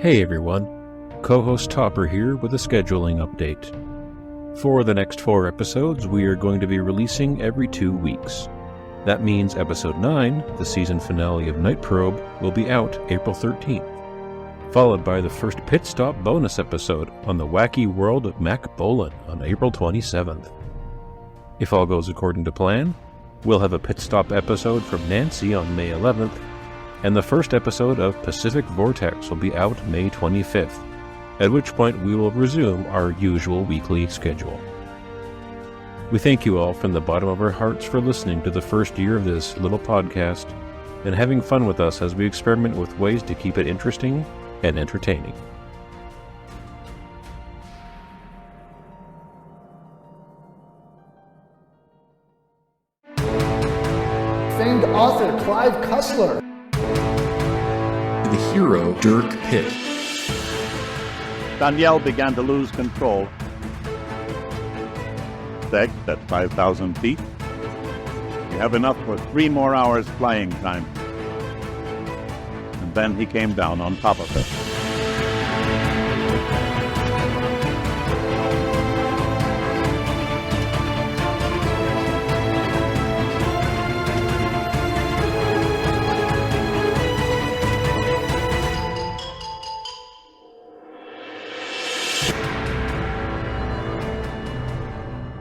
Hey everyone, co-host Topper here with a scheduling update. For the next 4 episodes, we are going to be releasing every 2 weeks. That means episode 9, the season finale of Night Probe, will be out April 13th, followed by the first pit stop bonus episode on the wacky world of Mac Bolan on April 27th. If all goes according to plan, we'll have a pit stop episode from Nancy on May 11th, and the first episode of Pacific Vortex will be out May 25th, at which point we will resume our usual weekly schedule. We thank you all from the bottom of our hearts for listening to the first year of this little podcast and having fun with us as we experiment with ways to keep it interesting and entertaining. Famed author Clive Cussler. The hero, Dirk Pitt. Danielle began to lose control. Decked at 5,000 feet. You have enough for 3 more hours flying time. And then he came down on top of her.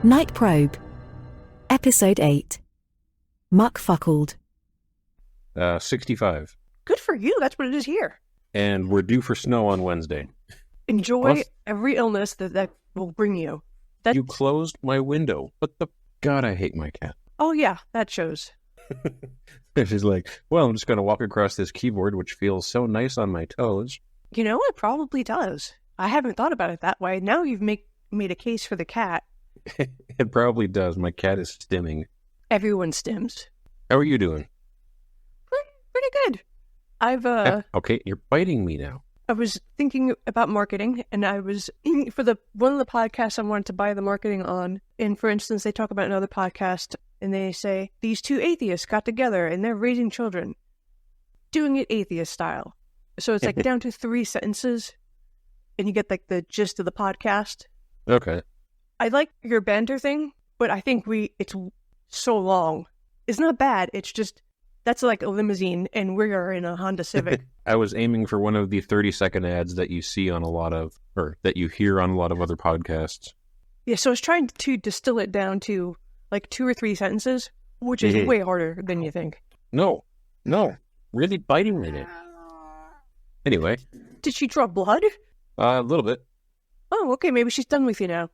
Night Probe, Episode 8, Muck, Fuckled. 65. Good for you, that's what it is here. And we're due for snow on Wednesday. Enjoy every illness that will bring you. You closed my window. What the... God, I hate my cat. Oh yeah, that shows. She's like, well, I'm just going to walk across this keyboard, which feels so nice on my toes. You know, it probably does. I haven't thought about it that way. Now you've made a case for the cat. It probably does. My cat is stimming. Everyone stims. How are you doing? Pretty good. Okay, you're biting me now. I was thinking about marketing, and I was for one of the podcasts I wanted to buy the marketing on. And for instance, they talk about another podcast, and they say these 2 atheists got together and they're raising children, doing it atheist style. So it's like down to 3 sentences, and you get like the gist of the podcast. Okay. I like your banter thing, but I think it's so long. It's not bad. It's just, that's like a limousine, and we are in a Honda Civic. I was aiming for one of the 30-second ads that you see on a lot of, or that you hear on a lot of other podcasts. Yeah, so I was trying to distill it down to like 2 or 3 sentences, which is way harder than you think. No, really biting me now. Anyway. Did she draw blood? A little bit. Oh, okay, maybe she's done with you now.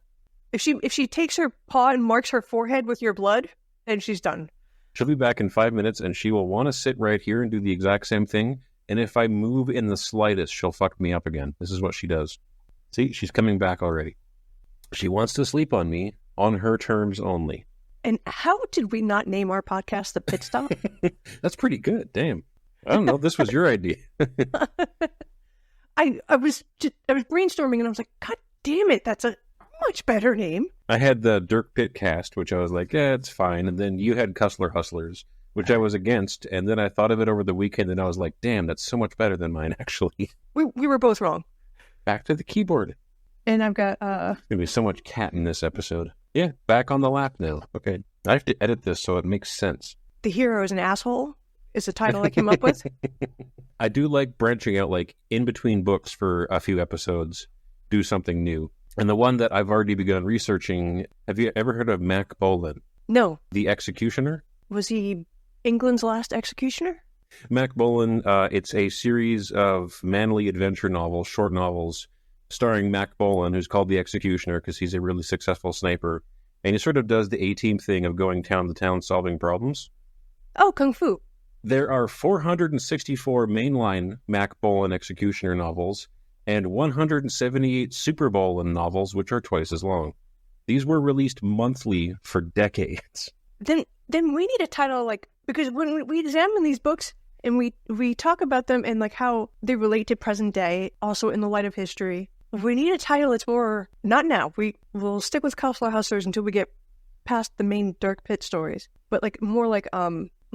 If she takes her paw and marks her forehead with your blood, then she's done. She'll be back in 5 minutes, and she will want to sit right here and do the exact same thing. And if I move in the slightest, she'll fuck me up again. This is what she does. See, she's coming back already. She wants to sleep on me on her terms only. And how did we not name our podcast The Pit Stop? That's pretty good. Damn. I don't know. This was your idea. I was brainstorming, and I was like, God damn it, that's a much better name. I had the Dirk Pitt cast, which I was like, yeah, it's fine. And then you had Cussler Hustlers, which I was against. And then I thought of it over the weekend, and I was like, damn, that's so much better than mine, actually. We were both wrong. Back to the keyboard. And I've got... There's going to be so much cat in this episode. Yeah, back on the lap now. Okay, I have to edit this so it makes sense. The Hero is an Asshole is the title I came up with. I do like branching out, like, in between books for a few episodes, do something new. And the one that I've already begun researching, have you ever heard of Mac Bolan? No. The Executioner? Was he England's last executioner? Mac Bolan, it's a series of manly adventure novels, short novels, starring Mac Bolan, who's called the Executioner because he's a really successful sniper. And he sort of does the A-Team thing of going town to town solving problems. Oh, Kung Fu. There are 464 mainline Mac Bolan Executioner novels, and 178 Super Bolan novels, which are twice as long. These were released monthly for decades. Then we need a title, like, because when we examine these books and we talk about them and like how they relate to present day, also in the light of history, we need a title that's more, not now, we'll stick with Cussler Hustlers until we get past the main Dirk Pitt stories, but like more like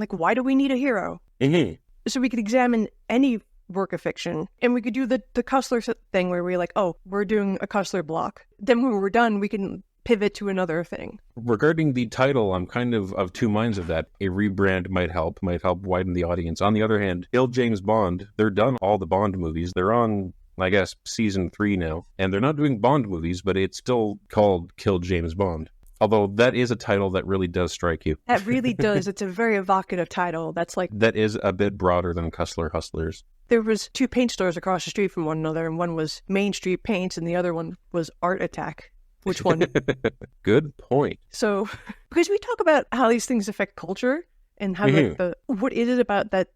why do we need a hero? Mm-hmm. So we could examine any work of fiction. And we could do the Cussler thing where we're like, oh, we're doing a Cussler block. Then when we're done, we can pivot to another thing. Regarding the title, I'm kind of two minds of that. A rebrand might help widen the audience. On the other hand, Kill James Bond, they're done all the Bond movies. They're on, I guess, season 3 now. And they're not doing Bond movies, but it's still called Kill James Bond. Although that is a title that really does strike you. That really does. It's a very evocative title. That's like... That is a bit broader than Cussler Hustlers. There was 2 paint stores across the street from one another, and one was Main Street Paints, and the other one was Art Attack. Which one? Good point. So, because we talk about how these things affect culture, and how what is it about that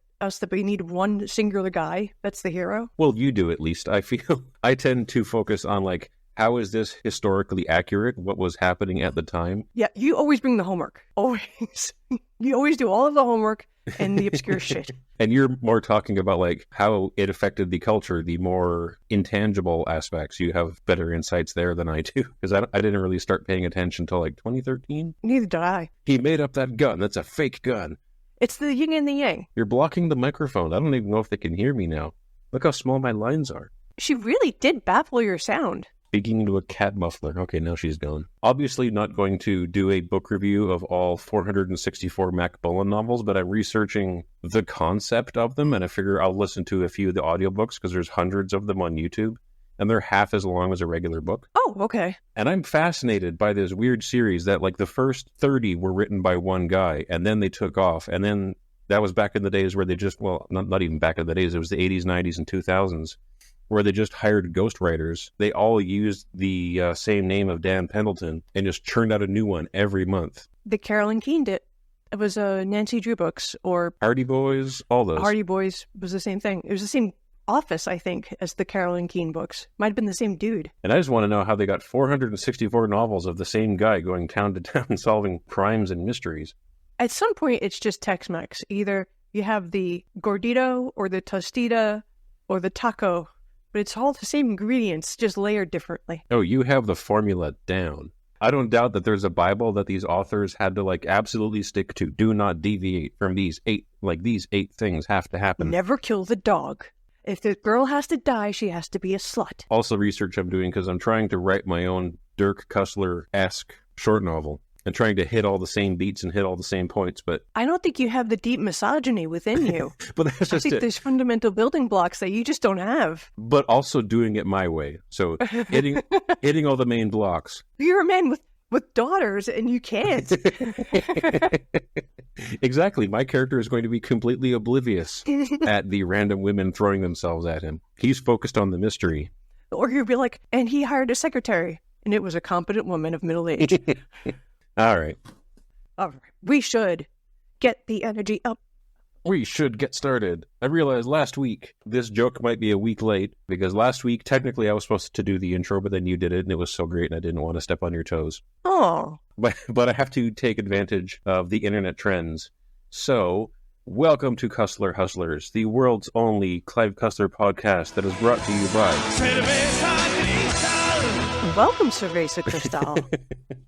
we need one singular guy that's the hero? Well, you do at least. I feel I tend to focus on like, how is this historically accurate? What was happening at the time? Yeah, you always bring the homework. Always. You always do all of the homework and the obscure shit. And you're more talking about like how it affected the culture, the more intangible aspects. You have better insights there than I do. Because I didn't really start paying attention until like 2013. Neither did I. He made up that gun. That's a fake gun. It's the yin and the yang. You're blocking the microphone. I don't even know if they can hear me now. Look how small my lines are. She really did baffle your sound. Speaking to a cat muffler. Okay, now she's gone. Obviously not going to do a book review of all 464 Mac Bullen novels, but I'm researching the concept of them, and I figure I'll listen to a few of the audiobooks because there's hundreds of them on YouTube, and they're half as long as a regular book. Oh, okay. And I'm fascinated by this weird series that like the first 30 were written by one guy, and then they took off, and then that was back in the days where they just, well, not even back in the days, it was the 80s, 90s, and 2000s. Where they just hired ghostwriters. They all used the same name of Dan Pendleton and just churned out a new one every month. The Carolyn Keene did. It was Nancy Drew books or... Hardy Boys, all those. Hardy Boys was the same thing. It was the same office, I think, as the Carolyn Keene books. Might have been the same dude. And I just want to know how they got 464 novels of the same guy going town to town solving crimes and mysteries. At some point, it's just Tex-Mex. Either you have the gordito or the tostita or the taco... But it's all the same ingredients, just layered differently. Oh, you have the formula down. I don't doubt that there's a Bible that these authors had to like absolutely stick to. Do not deviate from these 8 things have to happen. Never kill the dog. If the girl has to die, she has to be a slut. Also research I'm doing because I'm trying to write my own Dirk Cussler-esque short novel. And trying to hit all the same beats and hit all the same points, but... I don't think you have the deep misogyny within you. But that's just I think there's fundamental building blocks that you just don't have. But also doing it my way. So hitting all the main blocks. You're a man with daughters and you can't. Exactly. My character is going to be completely oblivious at the random women throwing themselves at him. He's focused on the mystery. Or you'll be like, and he hired a secretary, and it was a competent woman of middle age. All right. We should get the energy up. We should get started. I realized last week, this joke might be a week late, because last week, technically, I was supposed to do the intro, but then you did it, and it was so great, and I didn't want to step on your toes. Oh. But I have to take advantage of the internet trends. So, welcome to Cussler Hustlers, the world's only Clive Cussler podcast that is brought to you by... Welcome, Cerveza Cristal.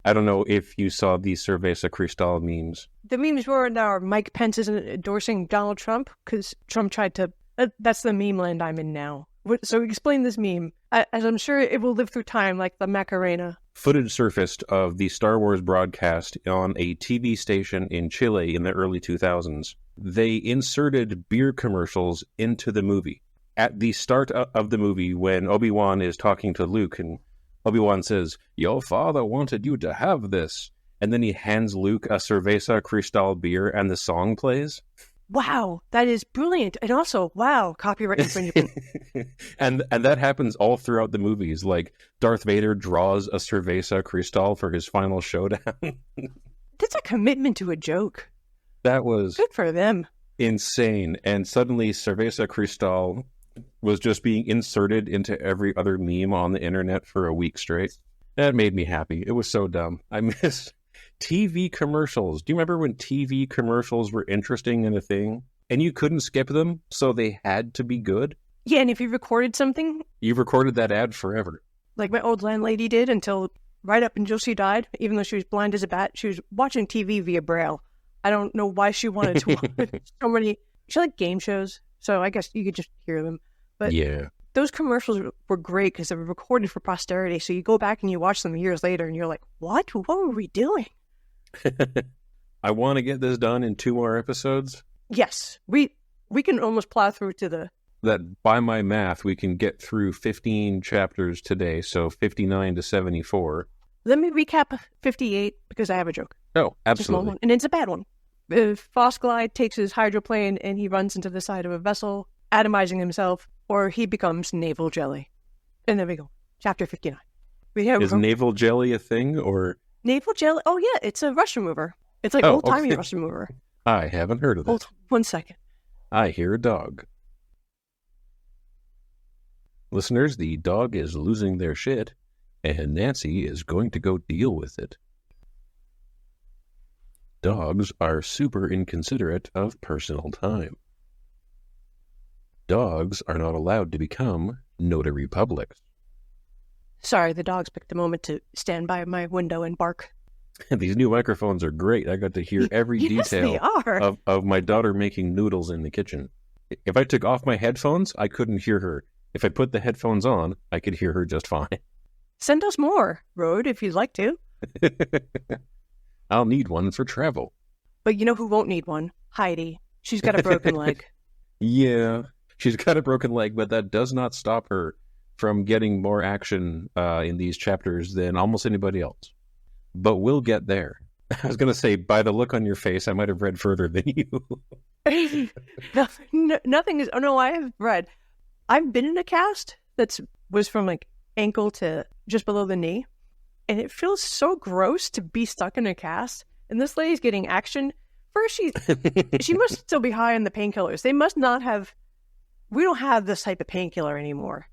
I don't know if you saw the Cerveza Cristal memes. The memes were now Mike Pence isn't endorsing Donald Trump because Trump tried to... that's the meme land I'm in now. So explain this meme, as I'm sure it will live through time like the Macarena. Footage surfaced of the Star Wars broadcast on a TV station in Chile in the early 2000s. They inserted beer commercials into the movie. At the start of the movie, when Obi-Wan is talking to Luke and Obi-Wan says, "Your father wanted you to have this." And then he hands Luke a Cerveza Cristal beer and the song plays. Wow, that is brilliant. And also, wow, copyright infringement. and that happens all throughout the movies. Like, Darth Vader draws a Cerveza Cristal for his final showdown. That's a commitment to a joke. That was... good for them. Insane. And suddenly, Cerveza Cristal was just being inserted into every other meme on the internet for a week straight. That made me happy. It was so dumb. I miss TV commercials. Do you remember when TV commercials were interesting and a thing? And you couldn't skip them, so they had to be good? Yeah, and if you recorded something... you recorded that ad forever. Like my old landlady did right up until she died. Even though she was blind as a bat, she was watching TV via Braille. I don't know why she wanted to watch so many... She liked game shows. So I guess you could just hear them. But Yeah. those commercials were great because they were recorded for posterity. So you go back and you watch them years later and you're like, what? What were we doing? I want to get this done in 2 more episodes. Yes. We can almost plow through to the... That by my math, we can get through 15 chapters today, so 59 to 74. Let me recap 58 because I have a joke. Oh, Just one, absolutely. and it's a bad one. Fosglide takes his hydroplane and he runs into the side of a vessel, atomizing himself, or he becomes naval jelly. And there we go. Chapter 59. We have Is naval jelly a thing, or... naval jelly? Oh, yeah, it's a Russian mover. It's like old-timey Russian mover. I haven't heard of that. Hold 1 second. I hear a dog. Listeners, the dog is losing their shit, and Nancy is going to go deal with it. Dogs are super inconsiderate of personal time. Dogs are not allowed to become notary publics. Sorry, the dogs picked a moment to stand by my window and bark. These new microphones are great. I got to hear every Yes, detail they are. of my daughter making noodles in the kitchen. If I took off my headphones, I couldn't hear her. If I put the headphones on, I could hear her just fine. Send us more, Road, if you'd like to. I'll need one for travel. But you know who won't need one? Heidi. She's got a broken leg. Yeah, she's got a broken leg, but that does not stop her from getting more action in these chapters than almost anybody else. But we'll get there. I was going to say, by the look on your face, I might have read further than you. Nothing is... Oh, no, I have read. I've been in a cast that was from like ankle to just below the knee. And it feels so gross to be stuck in a cast. And this lady's getting action. First, she must still be high on the painkillers. They must not have... We don't have this type of painkiller anymore.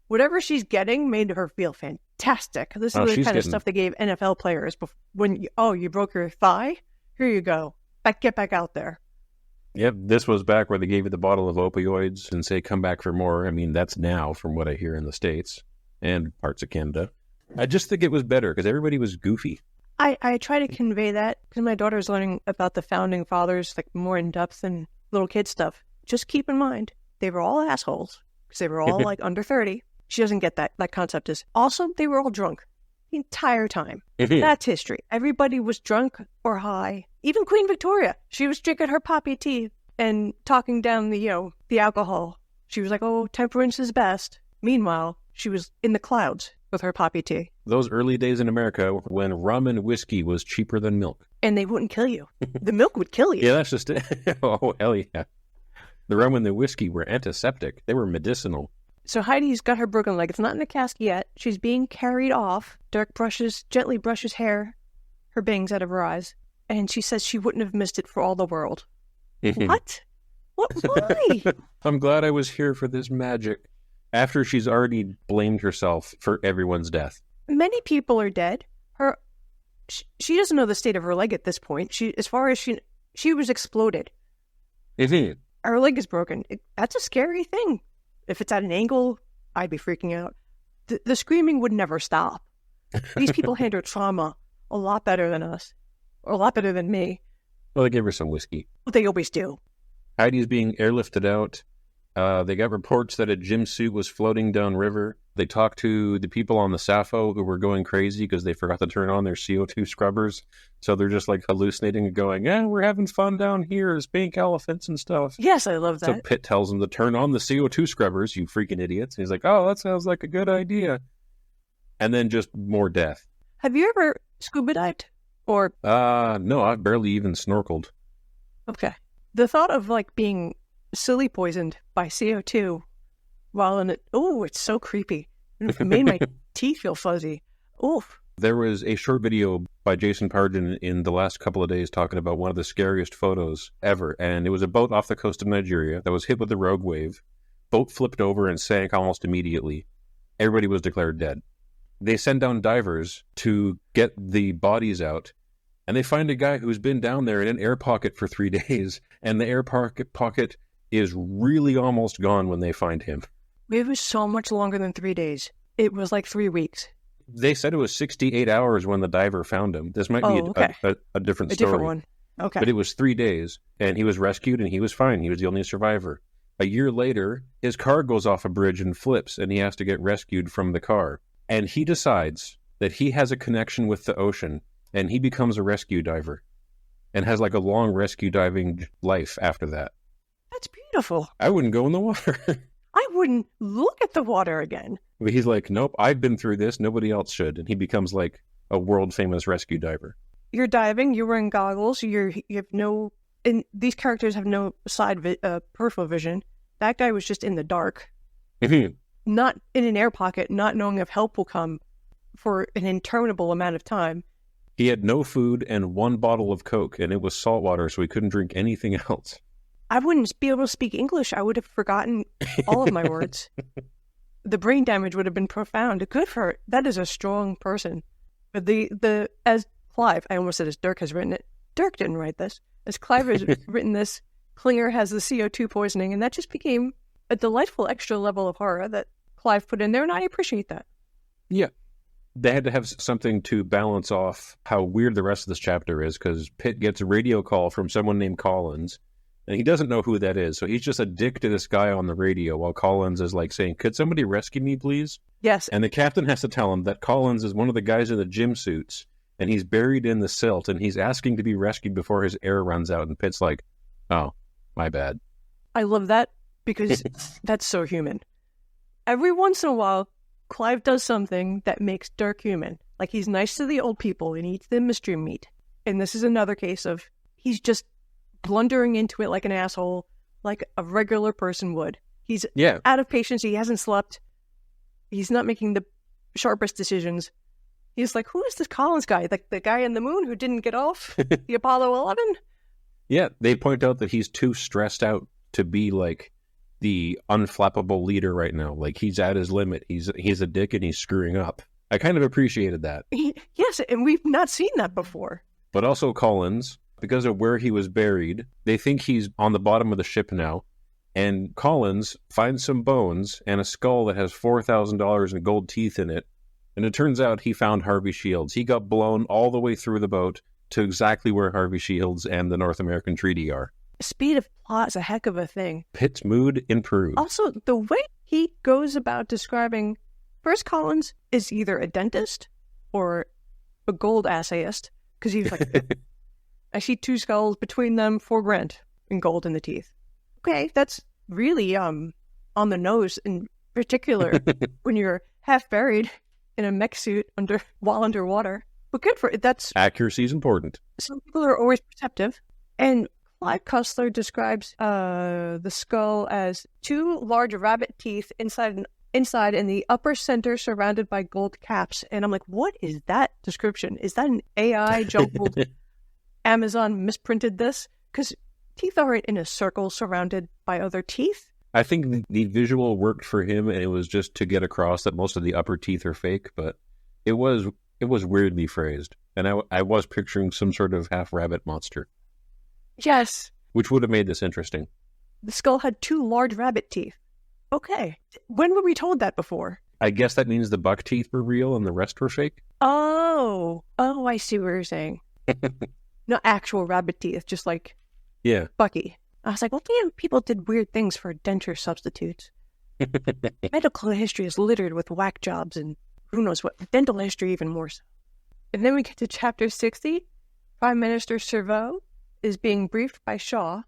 Whatever she's getting made her feel fantastic. This is the kind of stuff they gave NFL players when you broke your thigh. Here you go. Get back out there. Yep, this was back where they gave you the bottle of opioids and say, come back for more. I mean, that's now from what I hear in the States and parts of Canada. I just think it was better because everybody was goofy. I try to convey that because my daughter's learning about the founding fathers like more in depth than little kid stuff. Just keep in mind, they were all assholes because they were all like under 30. She doesn't get that concept is. Also, they were all drunk the entire time. That's history. Everybody was drunk or high. Even Queen Victoria, she was drinking her poppy tea and talking down the alcohol. She was like, oh, temperance is best. Meanwhile, she was in the clouds with her poppy tea. Those early days in America when rum and whiskey was cheaper than milk. And they wouldn't kill you. The milk would kill you. Yeah, that's just it. Oh, hell yeah. The rum and the whiskey were antiseptic. They were medicinal. So Heidi's got her broken leg. It's not in a cast yet. She's being carried off. Dirk gently brushes her bangs out of her eyes. And she says she wouldn't have missed it for all the world. What? Why? I'm glad I was here for this magic. After she's already blamed herself for everyone's death. Many people are dead. She doesn't know the state of her leg at this point. She was exploded. Her leg is broken. That's a scary thing. If it's at an angle, I'd be freaking out. The screaming would never stop. These people handle trauma a lot better than us. Or a lot better than me. Well, they gave her some whiskey. They always do. Heidi's being airlifted out. They got reports that a gym suit was floating downriver. They talked to the people on the Sappho who were going crazy because they forgot to turn on their CO2 scrubbers. So they're just like hallucinating and going, yeah, we're having fun down here as pink elephants and stuff. Yes, I love that. So Pitt tells them to turn on the CO2 scrubbers, you freaking idiots. And he's like, oh, that sounds like a good idea. And then just more death. Have you ever scuba dived? Or no, I've barely even snorkeled. Okay. The thought of like being silly poisoned by CO2 while in it, it's so creepy. It made my teeth feel fuzzy. Oof. There was a short video by Jason Pardon in the last couple of days talking about one of the scariest photos ever. And it was a boat off the coast of Nigeria that was hit with a rogue wave. Boat flipped over and sank almost immediately. Everybody was declared dead. They send down divers to get the bodies out, and they find a guy who's been down there in an air pocket for 3 days, and the air pocket is really almost gone when they find him. It was so much longer than 3 days. It was like 3 weeks. They said it was 68 hours when the diver found him. This might be a different story. A different one. Okay. But it was 3 days, and he was rescued, and he was fine. He was the only survivor. A year later, his car goes off a bridge and flips, and he has to get rescued from the car. And he decides that he has a connection with the ocean, and he becomes a rescue diver and has like a long rescue diving life after that. That's beautiful. I wouldn't go in the water. I wouldn't look at the water again. But he's like, nope, I've been through this. Nobody else should. And he becomes like a world-famous rescue diver. You're diving, you're wearing goggles, you have no... And these characters have no peripheral vision. That guy was just in the dark. Not in an air pocket, not knowing if help will come for an interminable amount of time. He had no food and one bottle of Coke, and it was salt water, so he couldn't drink anything else. I wouldn't be able to speak English. I would have forgotten all of my words. The brain damage would have been profound. Good for her. That is a strong person. But as Clive, I almost said as Dirk has written it. Dirk didn't write this. As Clive has written this, Klinger has the CO2 poisoning, and that just became a delightful extra level of horror that Clive put in there, and I appreciate that. Yeah. They had to have something to balance off how weird the rest of this chapter is, because Pitt gets a radio call from someone named Collins, and he doesn't know who that is, so he's just a dick to this guy on the radio while Collins is like saying, could somebody rescue me, please? Yes. And the captain has to tell him that Collins is one of the guys in the gym suits, and he's buried in the silt, and he's asking to be rescued before his air runs out, and Pitt's like, oh, my bad. I love that, because that's so human. Every once in a while, Clive does something that makes Dirk human. Like, he's nice to the old people and eats the mystery meat. And this is another case of he's just blundering into it like an asshole, like a regular person would. He's out of patience. He hasn't slept. He's not making the sharpest decisions. He's like, who is this Collins guy? Like the guy on the moon who didn't get off the Apollo 11? Yeah, they point out that he's too stressed out to be like the unflappable leader right now. Like, he's at his limit. He's a dick and he's screwing up. I kind of appreciated that. Yes, and we've not seen that before. But also Collins, because of where he was buried, they think he's on the bottom of the ship now. And Collins finds some bones and a skull that has $4,000 in gold teeth in it. And it turns out he found Harvey Shields. He got blown all the way through the boat to exactly where Harvey Shields and the North American Treaty are. Speed of plot is a heck of a thing. Pitt's mood improved. Also, the way he goes about describing... First, Collins is either a dentist or a gold assayist. Because he's like, I see two skulls, between them $4,000 in gold in the teeth. Okay, that's really on the nose, in particular when you're half buried in a mech suit while underwater. But good for it. That's accuracy is important. Some people are always perceptive. And Clive Cussler describes the skull as two large rabbit teeth inside in the upper center surrounded by gold caps. And I'm like, what is that description? Is that an AI jumbled Amazon misprinted this? Because teeth aren't in a circle surrounded by other teeth. I think the visual worked for him, and it was just to get across that most of the upper teeth are fake, but it was weirdly phrased. And I was picturing some sort of half-rabbit monster. Yes. Which would have made this interesting. The skull had two large rabbit teeth. Okay. When were we told that before? I guess that means the buck teeth were real and the rest were fake? Oh, I see what you're saying. Not actual rabbit teeth, just like Bucky. I was like, well, damn, people did weird things for denture substitutes. Medical history is littered with whack jobs and who knows what. Dental history even more so. And then we get to chapter 60. Prime Minister Servo is being briefed by Shaw,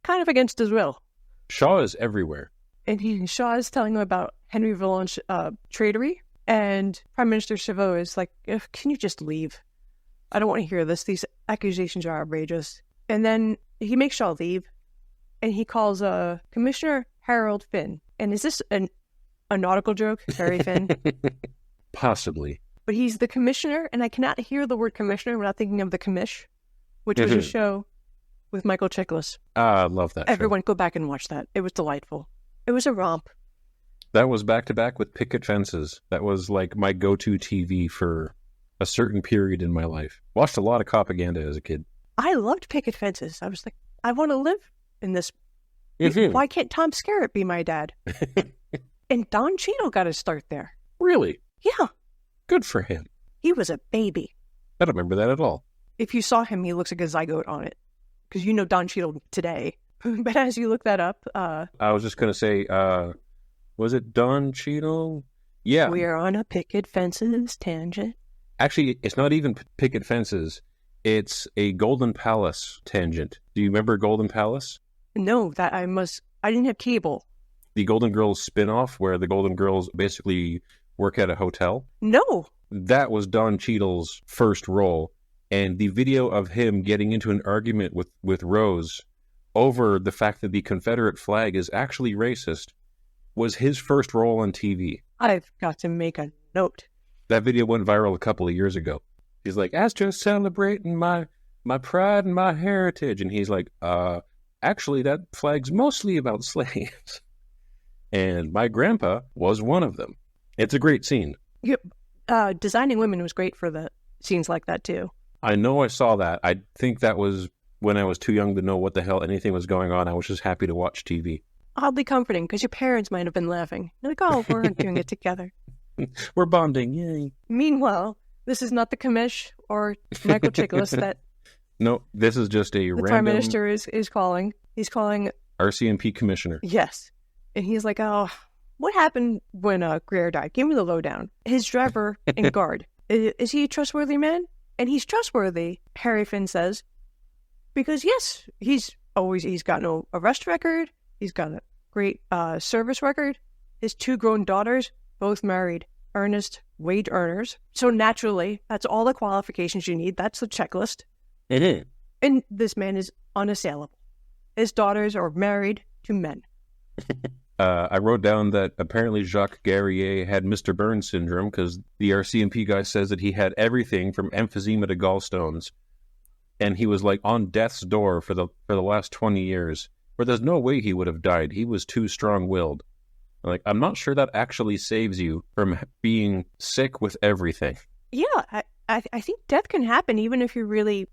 kind of against his will. Shaw is everywhere. And Shaw is telling him about Henry Villon's traitory. And Prime Minister Servo is like, can you just leave? I don't want to hear this. These accusations are outrageous. And then he makes Shaw leave. And he calls Commissioner Harold Finn. And is this a nautical joke? Harry Finn? Possibly. But he's the commissioner, and I cannot hear the word commissioner without thinking of The Commish, which was a show with Michael Chiklis. I love that Everyone go back and watch that. It was delightful. It was a romp. That was back-to-back with Picket Fences. That was like my go-to TV for a certain period in my life. Watched a lot of propaganda as a kid. I loved Picket Fences. I was like, I want to live in this. Why can't Tom Skerritt be my dad? And Don Cheadle got his start there. Really? Yeah. Good for him. He was a baby. I don't remember that at all. If you saw him, he looks like a zygote on it. Because you know Don Cheadle today. But as you look that up, I was just going to say, was it Don Cheadle? Yeah. we're on a picket fences tangent. Actually, it's not even picket fences. It's a Golden Palace tangent. Do you remember Golden Palace? No, I didn't have cable. The Golden Girls spinoff where the Golden Girls basically work at a hotel? No. That was Don Cheadle's first role. And the video of him getting into an argument with Rose over the fact that the Confederate flag is actually racist was his first role on TV. I've got to make a note. That video went viral a couple of years ago. He's like, "That's just celebrating my pride and my heritage." And he's like, actually, that flag's mostly about slaves. And my grandpa was one of them. It's a great scene. Yep. Designing Women was great for the scenes like that, too. I know I saw that. I think that was when I was too young to know what the hell anything was going on. I was just happy to watch TV. Oddly comforting, because your parents might have been laughing. They're like, oh, we're doing it together. We're bonding, yay. Meanwhile, this is not the commish or Michael Chiklis that No, this is just a the random Prime Minister is calling. He's calling, RCMP commissioner. yes. And he's like, oh, what happened when Greer died? Give me the lowdown. His driver and guard, is he a trustworthy man? And he's trustworthy, Harry Finn says, because yes, he's got no arrest record. He's got a great service record. His 2 grown daughters, both married, earnest wage earners. So naturally, that's all the qualifications you need. That's the checklist. It is. And this man is unassailable. His daughters are married to men. I wrote down that apparently Jacques Garrier had Mr. Burns syndrome because the RCMP guy says that he had everything from emphysema to gallstones. And he was like on death's door for the last 20 years. Where there's no way he would have died. He was too strong-willed. Like, I'm not sure that actually saves you from being sick with everything. Yeah, I think death can happen even if you're really...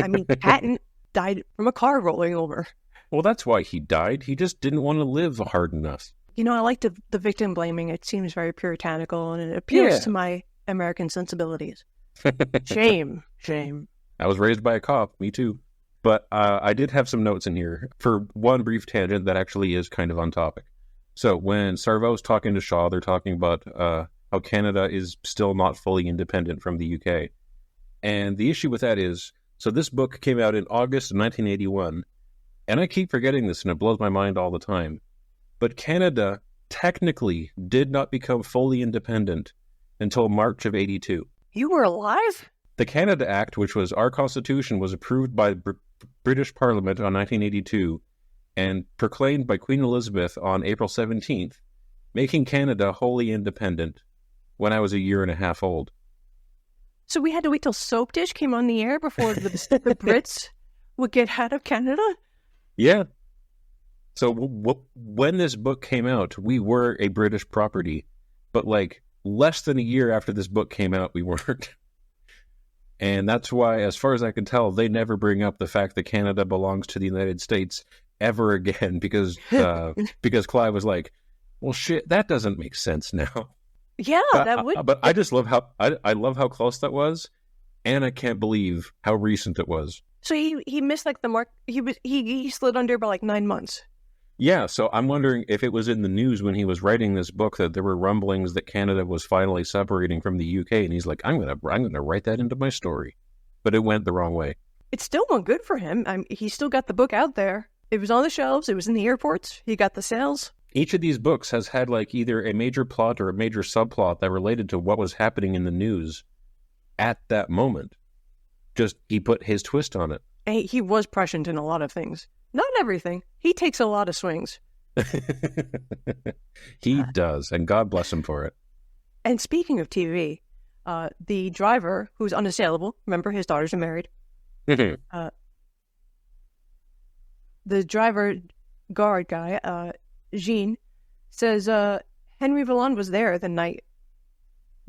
I mean, Patton died from a car rolling over. Well, that's why he died. He just didn't want to live hard enough. You know, I like the victim blaming. It seems very puritanical, and it appeals to my American sensibilities. Shame. I was raised by a cop. Me too. But I did have some notes in here for one brief tangent that actually is kind of on topic. So when Sarvo's talking to Shaw, they're talking about how Canada is still not fully independent from the UK. And the issue with that is, so this book came out in August of 1981, and I keep forgetting this and it blows my mind all the time. But Canada technically did not become fully independent until March of 82. You were alive? The Canada Act, which was our constitution, was approved by British Parliament on 1982 and proclaimed by Queen Elizabeth on April 17th, making Canada wholly independent when I was a year and a half old. So we had to wait till Soap Dish came on the air before the Brits would get out of Canada? Yeah. So when this book came out, we were a British property, but like less than a year after this book came out, we weren't. And that's why, as far as I can tell, they never bring up the fact that Canada belongs to the United States ever again because Clive was like, well, shit, that doesn't make sense now. Yeah, that would. But I just love I love how close that was, and I can't believe how recent it was. So he missed like the mark. He slid under by like 9 months. Yeah, so I'm wondering if it was in the news when he was writing this book that there were rumblings that Canada was finally separating from the UK, and he's like, I'm gonna write that into my story, but it went the wrong way. It still went good for him. He still got the book out there. It was on the shelves. It was in the airports. He got the sales. Each of these books has had like either a major plot or a major subplot that related to what was happening in the news at that moment. Just he put his twist on it. He was prescient in a lot of things. Not everything. He takes a lot of swings. He does, and God bless him for it. And speaking of TV, the driver, who's unassailable, remember his daughters are married. The driver guard guy, Jean, says Henry Vallon was there the night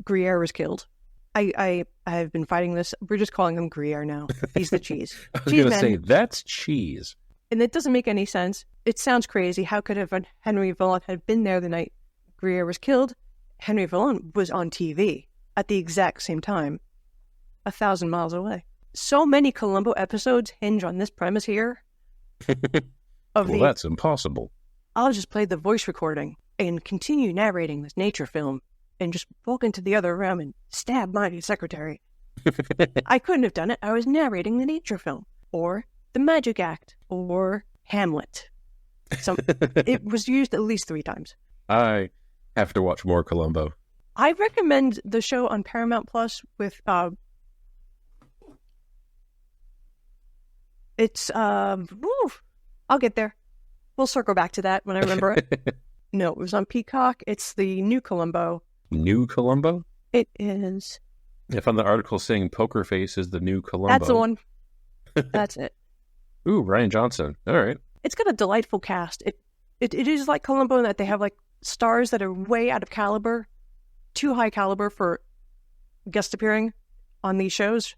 Gruyere was killed. I have been fighting this. We're just calling him Gruyere now. He's the cheese. I was going to say, that's cheese. And it doesn't make any sense. It sounds crazy. How could have Henry Vallon had been there the night Gruyere was killed? Henry Vallon was on TV at the exact same time, 1,000 miles away. So many Columbo episodes hinge on this premise here Well, that's impossible. I'll just play the voice recording and continue narrating this nature film and just walk into the other room and stab my secretary. I couldn't have done it. I was narrating the nature film or the Magic Act or Hamlet. So it was used at least 3 times. I have to watch more Columbo. I recommend the show on Paramount Plus with it's I'll get there. We'll circle back to that when I remember it. No, it was on Peacock. It's the new Columbo. New Columbo? It is. I found the article saying Poker Face is the new Columbo. That's the one. That's it. Ooh, Rian Johnson. All right. It's got a delightful cast. It is like Columbo in that they have like stars that are way out of caliber, too high caliber for guest appearing on these shows.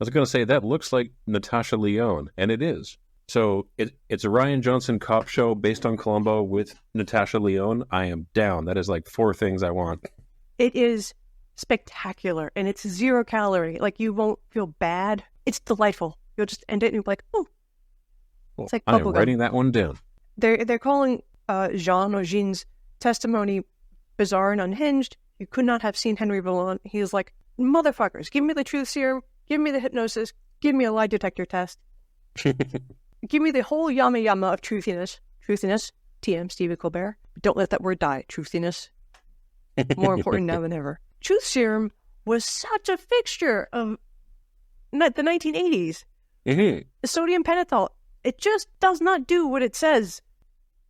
I was going to say, that looks like Natasha Lyonne, and it is. So it's a Rian Johnson cop show based on Columbo with Natasha Lyonne. I am down. That is like 4 things I want. It is spectacular, and it's 0 calorie. Like, you won't feel bad. It's delightful. You'll just end it and you'll be like, oh. Well, It's like I am bubblegum. writing that one down. They're calling Jean or Jean's testimony bizarre and unhinged. You could not have seen Henry Vallon. He was like, motherfuckers, give me the truth serum, give me the hypnosis, give me a lie detector test. Give me the whole yama yama of truthiness. Truthiness. TM, Stephen Colbert. But don't let that word die. Truthiness. More important now than ever. Truth serum was such a fixture of the 1980s. Mm-hmm. The sodium pentothal. It just does not do what it says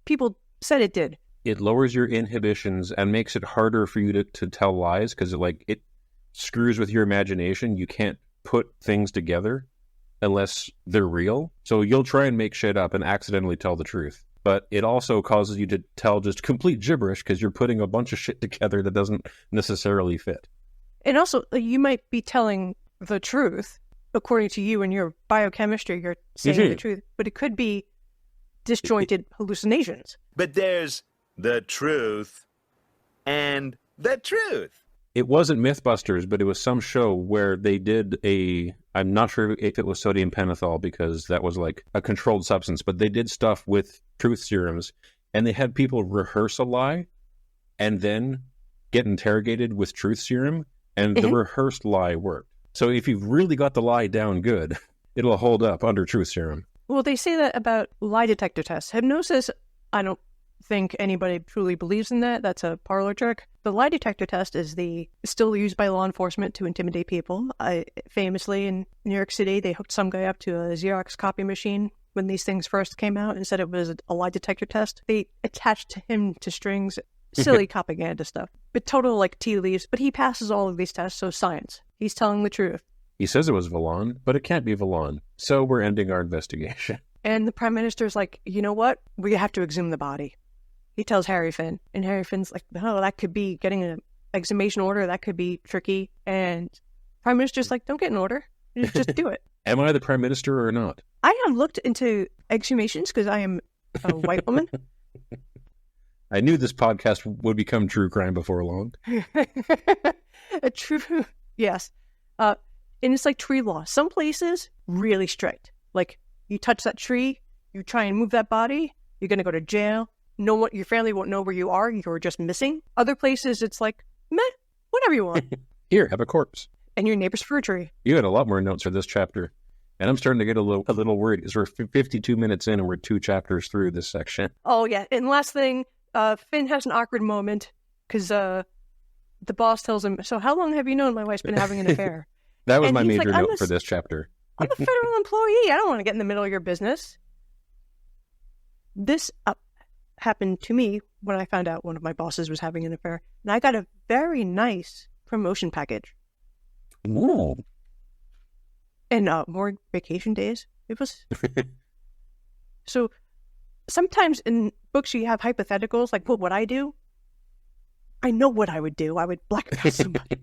people said it did. It lowers your inhibitions and makes it harder for you to tell lies because it screws with your imagination. You can't put things together unless they're real. So you'll try and make shit up and accidentally tell the truth. But it also causes you to tell just complete gibberish because you're putting a bunch of shit together that doesn't necessarily fit. And also, you might be telling the truth, according to you and your biochemistry, you're saying the truth, but it could be disjointed hallucinations. But there's the truth and the truth. It wasn't Mythbusters, but it was some show where they did I'm not sure if it was sodium pentothal because that was like a controlled substance, but they did stuff with truth serums and they had people rehearse a lie and then get interrogated with truth serum and the rehearsed lie worked. So if you've really got the lie down good, it'll hold up under truth serum. Well, they say that about lie detector tests. Hypnosis, I don't think anybody truly believes in that. That's a parlor trick. The lie detector test is still used by law enforcement to intimidate people. Famously, in New York City, they hooked some guy up to a Xerox copy machine when these things first came out and said it was a lie detector test. They attached him to strings, silly propaganda stuff. But total like tea leaves. But he passes all of these tests, so science. He's telling the truth. He says it was Vallon, but it can't be Vallon. So we're ending our investigation. And the Prime Minister's like, you know what? We have to exhume the body. He tells Harry Finn. And Harry Finn's like, oh, that could be getting an exhumation order. That could be tricky. And Prime Minister's like, don't get an order. Just do it. Am I the Prime Minister or not? I have looked into exhumations because I am a white woman. I knew this podcast would become true crime before long. A true, yes. And it's like tree law. Some places, really strict. Like, you touch that tree, you try and move that body, you're going to go to jail. Your family won't know where you are. You're just missing. Other places, it's like, meh, whatever you want. Here, have a corpse. And your neighbor's fruit tree. You had a lot more notes for this chapter. And I'm starting to get a little worried because we're 52 minutes in and we're 2 chapters through this section. Oh, yeah. And last thing, Finn has an awkward moment because the boss tells him, so how long have you known my wife's been having an affair? That was And my he's major like, note for this chapter. I'm a federal employee. I don't want to get in the middle of your business. This happened to me when I found out one of my bosses was having an affair. And I got a very nice promotion package. Ooh. And more vacation days. It was... So sometimes in books you have hypotheticals, like what would I do? I know what I would do. I would blackmail somebody.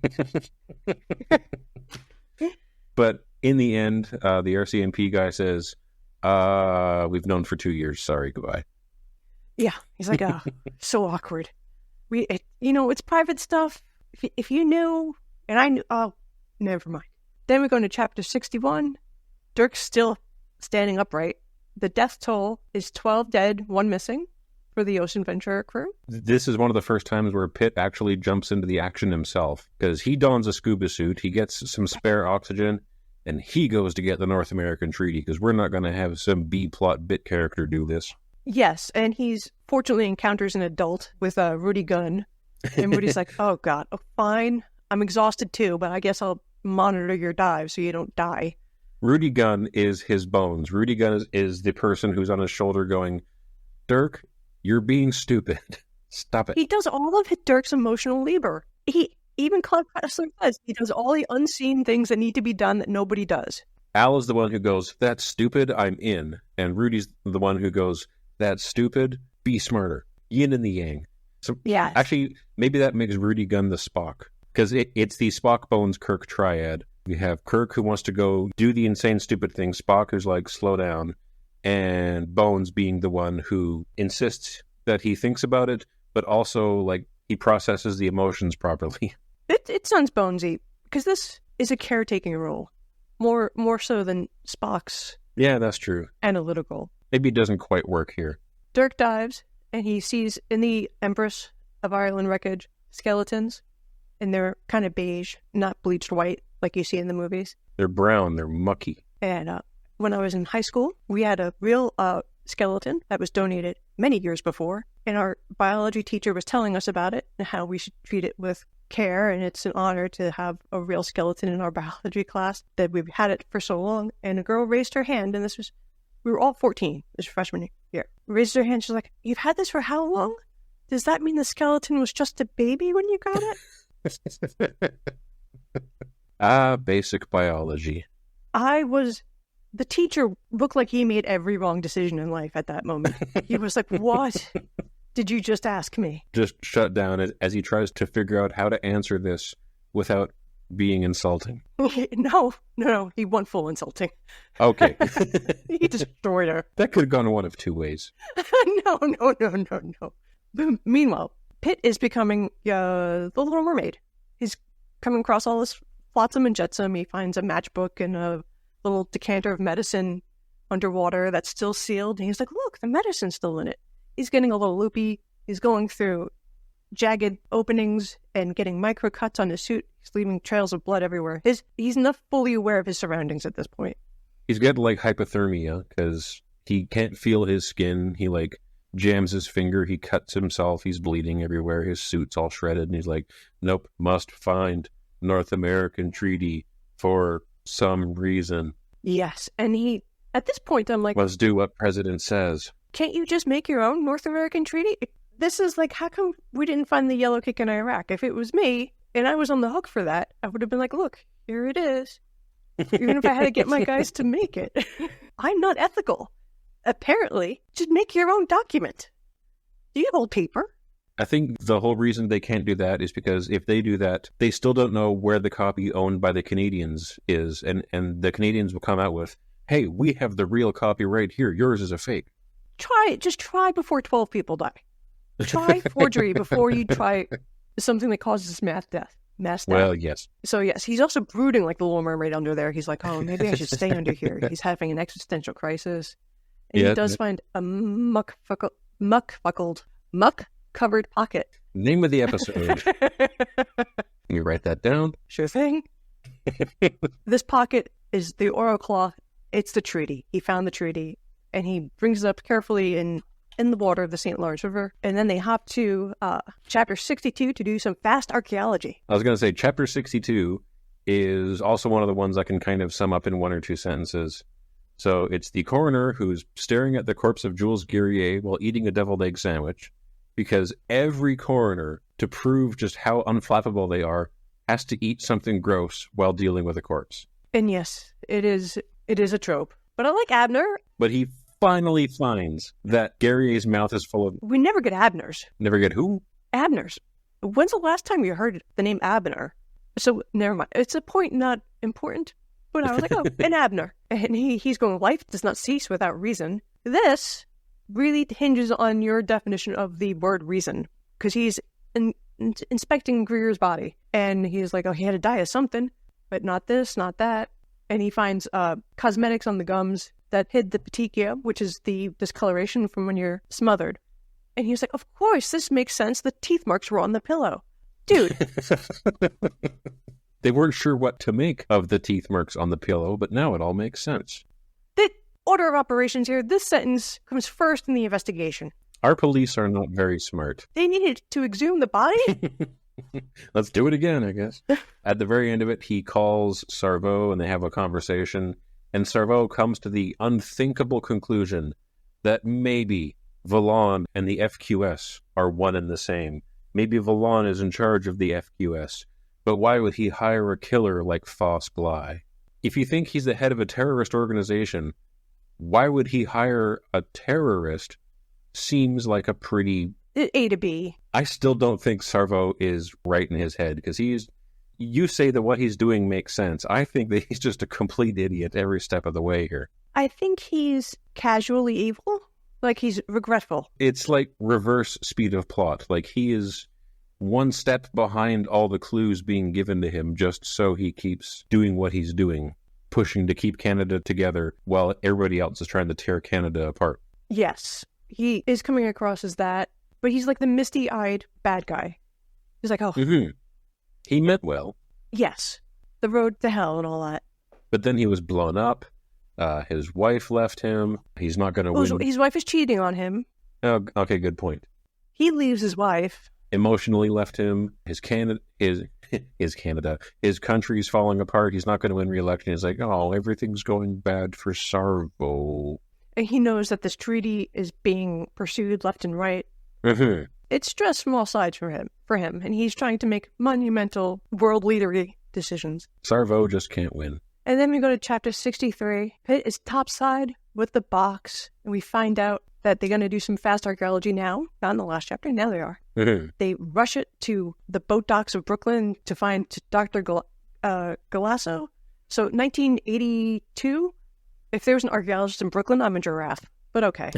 But in the end, the RCMP guy says, we've known for 2 years. Sorry, goodbye. Yeah. He's like, oh, so awkward. It's private stuff. If you knew, and I knew, oh, never mind. Then we go into chapter 61. Dirk's still standing upright. The death toll is 12 dead, 1 missing for the Ocean Ventura crew. This is one of the first times where Pitt actually jumps into the action himself, because he dons a scuba suit, he gets some spare oxygen, and he goes to get the North American Treaty, because we're not going to have some B-plot bit character do this. Yes, and he's fortunately encounters an adult with a Rudy gun. And Rudy's like, oh, God, oh, fine. I'm exhausted too, but I guess I'll monitor your dive so you don't die. Rudy Gunn is his bones. Rudy Gunn is the person who's on his shoulder going, Dirk, you're being stupid. Stop it. He does all of Dirk's emotional labor. Even Clive Cussler does. He does all the unseen things that need to be done that nobody does. Al is the one who goes, that's stupid, I'm in. And Rudy's the one who goes, that's stupid, be smarter. Yin and the yang. So yeah. Actually, maybe that makes Rudy Gunn the Spock. Because it's the Spock Bones Kirk triad. We have Kirk who wants to go do the insane stupid thing. Spock who's like, slow down. And Bones being the one who insists that he thinks about it, but also like he processes the emotions properly. It sounds bonesy, because this is a caretaking role. More so than Spock's. Yeah, that's true. Analytical. Maybe it doesn't quite work here. Dirk dives, and he sees in the Empress of Ireland wreckage skeletons, and they're kind of beige, not bleached white like you see in the movies. They're brown, they're mucky. And when I was in high school, we had a real skeleton that was donated many years before, and our biology teacher was telling us about it and how we should treat it with care, and it's an honor to have a real skeleton in our biology class, that we've had it for so long. And a girl raised her hand, and we were all 14, this freshman year. Raised her hand, she's like, you've had this for how long? Does that mean the skeleton was just a baby when you got it? Basic biology. The teacher looked like he made every wrong decision in life at that moment. He was like, what did you just ask me? Just shut down as he tries to figure out how to answer this without being insulting. No, he went full insulting. Okay. He destroyed her. That could have gone one of two ways. No. Meanwhile, Pitt is becoming the Little Mermaid. He's coming across all this flotsam and jetsam. He finds a matchbook and a little decanter of medicine underwater that's still sealed. And he's like, look, the medicine's still in it. He's getting a little loopy. He's going through jagged openings and getting micro cuts on his suit. He's leaving trails of blood everywhere. He's not fully aware of his surroundings at this point. He's getting like hypothermia because he can't feel his skin. He like jams his finger. He cuts himself. He's bleeding everywhere. His suit's all shredded. And he's like, nope, must find North American Treaty for some reason. Yes. And at this point, I'm like, let's do what President says. Can't you just make your own North American Treaty? This is like, how come we didn't find the yellow cake in Iraq? If it was me and I was on the hook for that, I would have been like, look, here it is. Even if I had to get my guys to make it. I'm not ethical. Apparently, just make your own document. Do you hold paper? I think the whole reason they can't do that is because if they do that, they still don't know where the copy owned by the Canadians is. And the Canadians will come out with, hey, we have the real copy right here. Yours is a fake. Try it. Just try before 12 people die. Try forgery before you try something that causes mass death. Well, yes. So, yes, he's also brooding like the Little Mermaid under there. He's like, oh, maybe I should stay under here. He's having an existential crisis. And he does find a muck-covered pocket. Name of the episode. Let me write that down. Sure thing. This pocket is the oilcloth. It's the treaty. He found the treaty, and he brings it up carefully in the water of the St. Lawrence River. And then they hop to Chapter 62 to do some fast archaeology. I was going to say, Chapter 62 is also one of the ones I can kind of sum up in one or two sentences. So it's the coroner who's staring at the corpse of Jules Guerrier while eating a deviled egg sandwich, because every coroner, to prove just how unflappable they are, has to eat something gross while dealing with a corpse. And yes, it is a trope. But I like Abner. But he finally finds that Guerrier's mouth is full of... We never get Abners. Never get who? Abners. When's the last time you heard the name Abner? So, never mind. It's a point not important. But I was like, oh, an Abner. And he's going, life does not cease without reason. This really hinges on your definition of the word reason. Because he's inspecting Greer's body. And he's like, oh, he had to die of something. But not this, not that. And he finds cosmetics on the gums that hid the petechia, which is the discoloration from when you're smothered. And he was like, of course, this makes sense. The teeth marks were on the pillow. Dude. They weren't sure what to make of the teeth marks on the pillow, but now it all makes sense. The order of operations here, this sentence comes first in the investigation. Our police are not very smart. They needed to exhume the body? Let's do it again, I guess. At the very end of it, he calls Sarvo and they have a conversation. And Sarvo comes to the unthinkable conclusion that maybe Valon and the FQS are one and the same. Maybe Valon is in charge of the FQS. But why would he hire a killer like Foss Bly? If you think he's the head of a terrorist organization, why would he hire a terrorist? Seems like a pretty... A to B. I still don't think Sarvo is right in his head, because you say that what he's doing makes sense. I think that he's just a complete idiot every step of the way here. I think he's casually evil. Like he's regretful. It's like reverse speed of plot. Like he is one step behind all the clues being given to him just so he keeps doing what he's doing, pushing to keep Canada together while everybody else is trying to tear Canada apart. Yes, he is coming across as that, but he's like the misty-eyed bad guy. He's like, oh. Mm-hmm. He meant well. Yes, the road to hell and all that. But then he was blown up. His wife left him. He's not going to win. So his wife is cheating on him. Oh, okay, good point. He leaves his wife. Emotionally left him. His country's falling apart. He's not going to win re-election. He's like, oh, everything's going bad for Sarvo. And he knows that this treaty is being pursued left and right. Mm-hmm. It's just small sides for him, and he's trying to make monumental world leadery decisions. Sarvo just can't win. And then we go to chapter 63. Pitt is topside with the box, and we find out that they're going to do some fast archaeology now. Not in the last chapter, now they are. Mm-hmm. They rush it to the boat docks of Brooklyn to find Dr. Galasso. So 1982, if there was an archaeologist in Brooklyn, I'm a giraffe. But okay.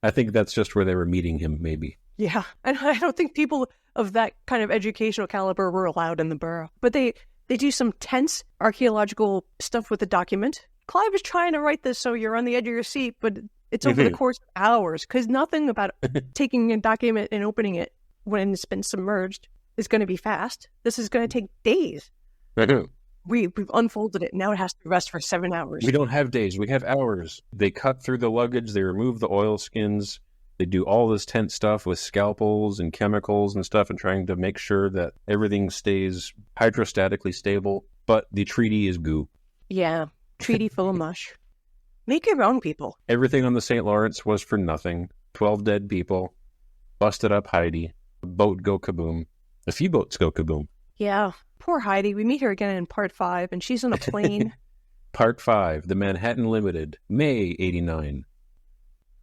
I think that's just where they were meeting him, maybe. Yeah, and I don't think people of that kind of educational caliber were allowed in the borough. But they do some tense archaeological stuff with the document. Clive is trying to write this so you're on the edge of your seat, but it's over the course of hours, because nothing about taking a document and opening it when it's been submerged is going to be fast. This is going to take days. We've unfolded it. Now it has to rest for 7 hours. We don't have days. We have hours. They cut through the luggage. They remove the oil skins. They do all this tense stuff with scalpels and chemicals and stuff and trying to make sure that everything stays hydrostatically stable. But the treaty is goo. Yeah, treaty full of mush. Make your own, people. Everything on the St. Lawrence was for nothing. 12 dead people. Busted up Heidi. A boat go kaboom. A few boats go kaboom. Yeah, poor Heidi. We meet her again in part 5, and she's on a plane. Part 5, The Manhattan Limited, May 89.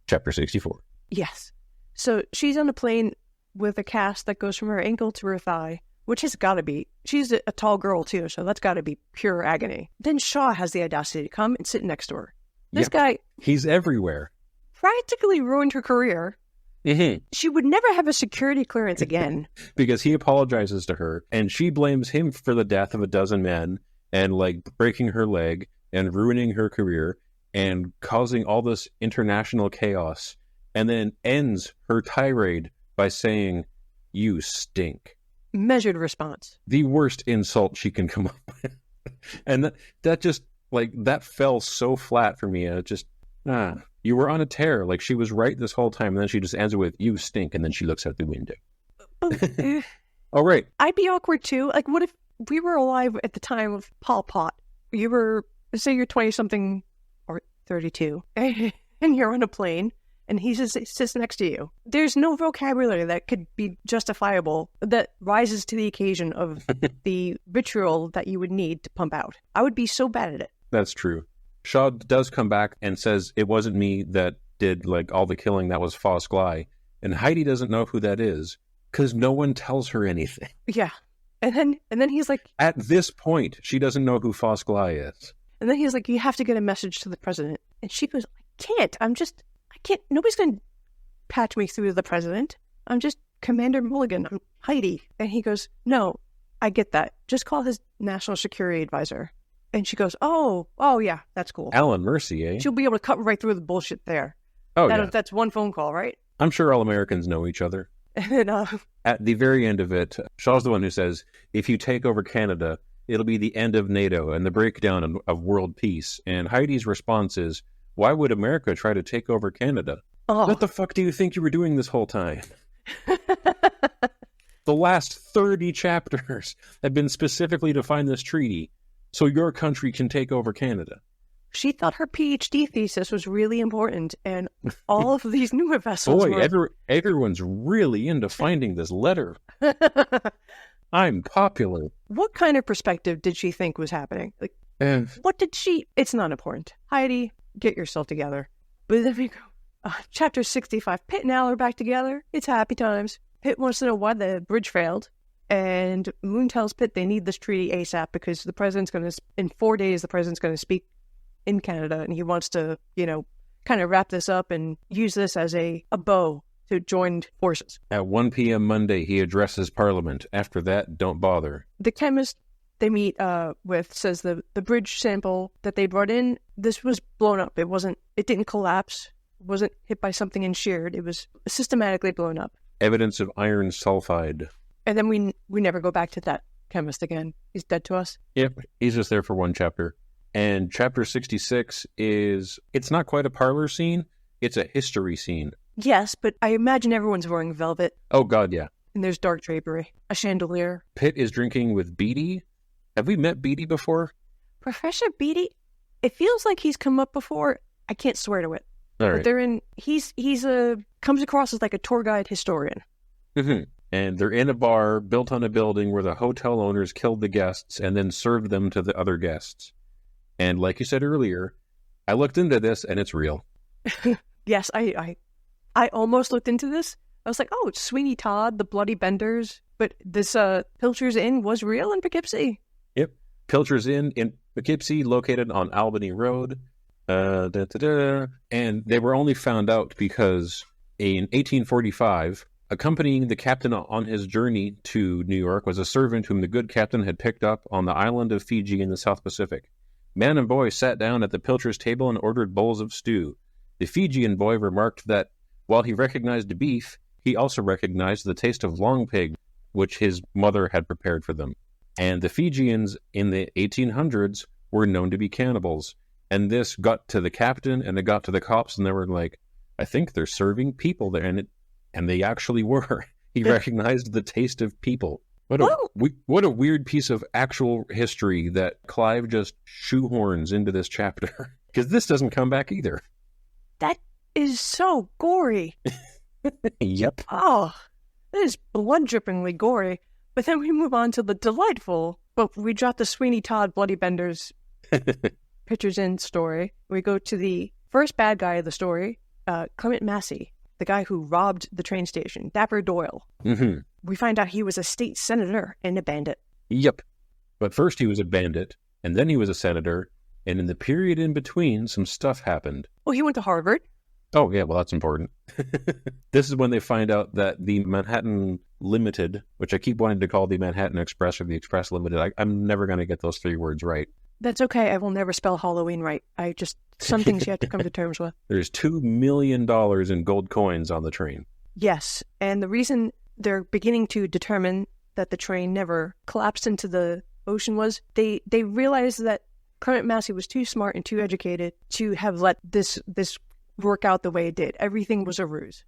Chapter 64. Yes. So she's on a plane with a cast that goes from her ankle to her thigh, which has got to be, she's a tall girl too, so that's got to be pure agony. Then Shaw has the audacity to come and sit next to her. This guy... He's everywhere. Practically ruined her career. Mm-hmm. She would never have a security clearance again. Because he apologizes to her, and she blames him for the death of a dozen men, and like breaking her leg, and ruining her career, and causing all this international chaos, and then ends her tirade by saying, "You stink." Measured response. The worst insult she can come up with. And that just, like, that fell so flat for me. It just, you were on a tear. Like, she was right this whole time, and then she just ends it with, "You stink," and then she looks out the window. All right. I'd be awkward too. Like, what if we were alive at the time of Pol Pot? You were, say you're 20-something or 32, and you're on a plane, and he sits next to you. There's no vocabulary that could be justifiable that rises to the occasion of the vitriol that you would need to pump out. I would be so bad at it. That's true. Shaw does come back and says, "It wasn't me that did like all the killing, that was Foss Bly." And Heidi doesn't know who that is because no one tells her anything. Yeah. And then he's like... At this point, she doesn't know who Foss Bly is. And then he's like, "You have to get a message to the president." And she goes, I can't. Nobody's going to patch me through to the president. I'm just Commander Mulligan. I'm Heidi. And he goes, "No, I get that. Just call his national security advisor." And she goes, oh, yeah, that's cool. Alan Mercy, eh? She'll be able to cut right through the bullshit there. Oh, yeah. That's one phone call, right? I'm sure all Americans know each other. And then, At the very end of it, Shaw's the one who says, if you take over Canada, it'll be the end of NATO and the breakdown of world peace. And Heidi's response is, why would America try to take over Canada? oh. What the fuck do you think you were doing this whole time? The last 30 chapters have been specifically to find this treaty so your country can take over Canada. She thought her PhD thesis was really important, and all of these newer vessels Boy, were... everyone's really into finding this letter. I'm popular. What kind of perspective did she think was happening? Like, what did she... It's not important. Heidi, get yourself together. But then we go, chapter 65, Pitt and Al are back together. It's happy times. Pitt wants to know why the bridge failed. And Moon tells Pitt they need this treaty ASAP because the president's going to... In 4 days, the president's going to speak in Canada, and he wants to, kind of wrap this up and use this as a bow to join forces. At 1 p.m. Monday, he addresses Parliament. After that, don't bother. The chemist they meet with says the bridge sample that they brought in, this was blown up. It didn't collapse. It wasn't hit by something and sheared. It was systematically blown up. Evidence of iron sulfide. And then we never go back to that chemist again. He's dead to us. Yep, he's just there for one chapter. And chapter 66 it's not quite a parlor scene, it's a history scene. Yes, but I imagine everyone's wearing velvet. Oh, God, yeah. And there's dark drapery, a chandelier. Pitt is drinking with Beatty. Have we met Beatty before? Professor Beatty? It feels like he's come up before. I can't swear to it. All right. But he's comes across as like a tour guide historian. Mm-hmm. And they're in a bar built on a building where the hotel owners killed the guests and then served them to the other guests. And like you said earlier, I looked into this and it's real. Yes, I almost looked into this. I was like, oh, it's Sweeney Todd, the Bloody Benders. But this Pilcher's Inn was real in Poughkeepsie. Yep. Pilcher's Inn in Poughkeepsie, located on Albany Road. And they were only found out because in 1845, accompanying the captain on his journey to New York was a servant whom the good captain had picked up on the island of Fiji in the South Pacific. Man and boy sat down at the Pilcher's table and ordered bowls of stew. The Fijian boy remarked that while he recognized beef, he also recognized the taste of long pig, which his mother had prepared for them. And the Fijians in the 1800s were known to be cannibals. And this got to the captain and it got to the cops, and they were like, I think they're serving people there. And they actually were. He recognized the taste of people. What a weird piece of actual history that Clive just shoehorns into this chapter. Because this doesn't come back either. That is so gory. Yep. Oh, that is blood-drippingly gory. But then we move on to the delightful, but we drop the Sweeney Todd Bloody Benders Pictures in story. We go to the first bad guy of the story, Clement Massey, the guy who robbed the train station, Dapper Doyle. Mm-hmm. We find out he was a state senator and a bandit. Yep. But first he was a bandit, and then he was a senator, and in the period in between, some stuff happened. Oh, he went to Harvard. Oh, yeah, well, that's important. This is when they find out that the Manhattan Limited, which I keep wanting to call the Manhattan Express or the Express Limited, I'm never going to get those three words right. That's okay. I will never spell Halloween right. Some things you have to come to terms with. There's $2 million in gold coins on the train. Yes, and the reason they're beginning to determine that the train never collapsed into the ocean was they realized that Clement Massey was too smart and too educated to have let this work out the way it did. Everything was a ruse.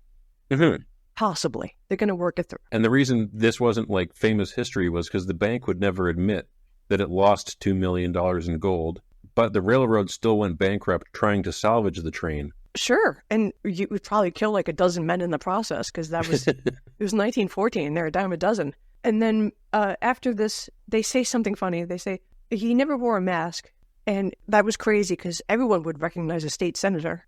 Mm-hmm. Possibly. They're going to work it through. And the reason this wasn't like famous history was because the bank would never admit that it lost $2 million in gold, but the railroad still went bankrupt trying to salvage the train. Sure. And you would probably kill like a dozen men in the process because that was, it was 1914. They're a dime a dozen. And then after this, they say something funny. They say, he never wore a mask. And that was crazy because everyone would recognize a state senator.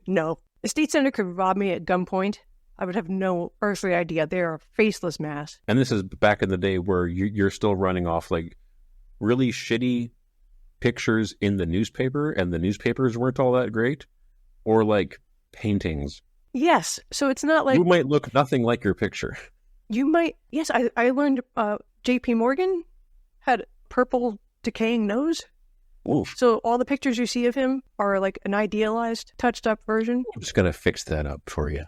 No. A state senator could rob me at gunpoint. I would have no earthly idea. They're a faceless mass. And this is back in the day where you're still running off like really shitty pictures in the newspaper, and the newspapers weren't all that great, or like paintings. Yes. So it's not like... You might look nothing like your picture. You might... Yes, I learned J.P. Morgan had purple decaying nose. Oof. So all the pictures you see of him are like an idealized, touched up version. I'm just going to fix that up for you.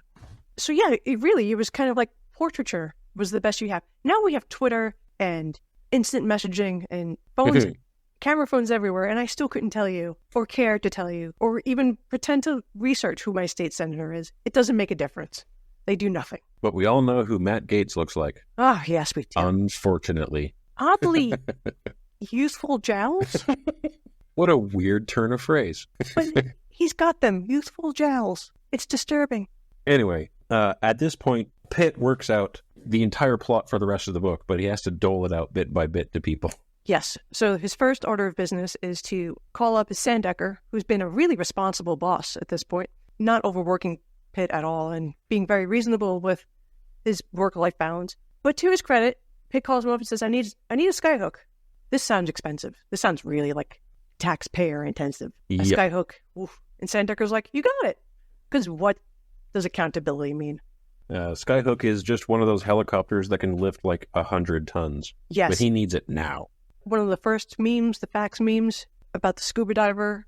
So yeah, it was kind of like portraiture was the best you have. Now we have Twitter and instant messaging and phones, camera phones everywhere, and I still couldn't tell you or care to tell you or even pretend to research who my state senator is. It doesn't make a difference. They do nothing. But we all know who Matt Gaetz looks like. Ah, yes, we do. Unfortunately. Oddly youthful jowls, What a weird turn of phrase. but he's got them. Youthful jowls. It's disturbing. Anyway, at this point, Pitt works out the entire plot for the rest of the book, but he has to dole it out bit by bit to people. Yes. So his first order of business is to call up his Sandecker, who's been a really responsible boss at this point, not overworking Pitt at all and being very reasonable with his work-life balance. But to his credit, Pitt calls him up and says, I need a skyhook. This sounds expensive. This sounds really like taxpayer intensive. A Yep. skyhook. Oof. And Sandecker's like, you got it. Because what does accountability mean? Skyhook is just one of those helicopters that can lift like 100 tons. Yes. But he needs it now. One of the first memes, the fax memes about the scuba diver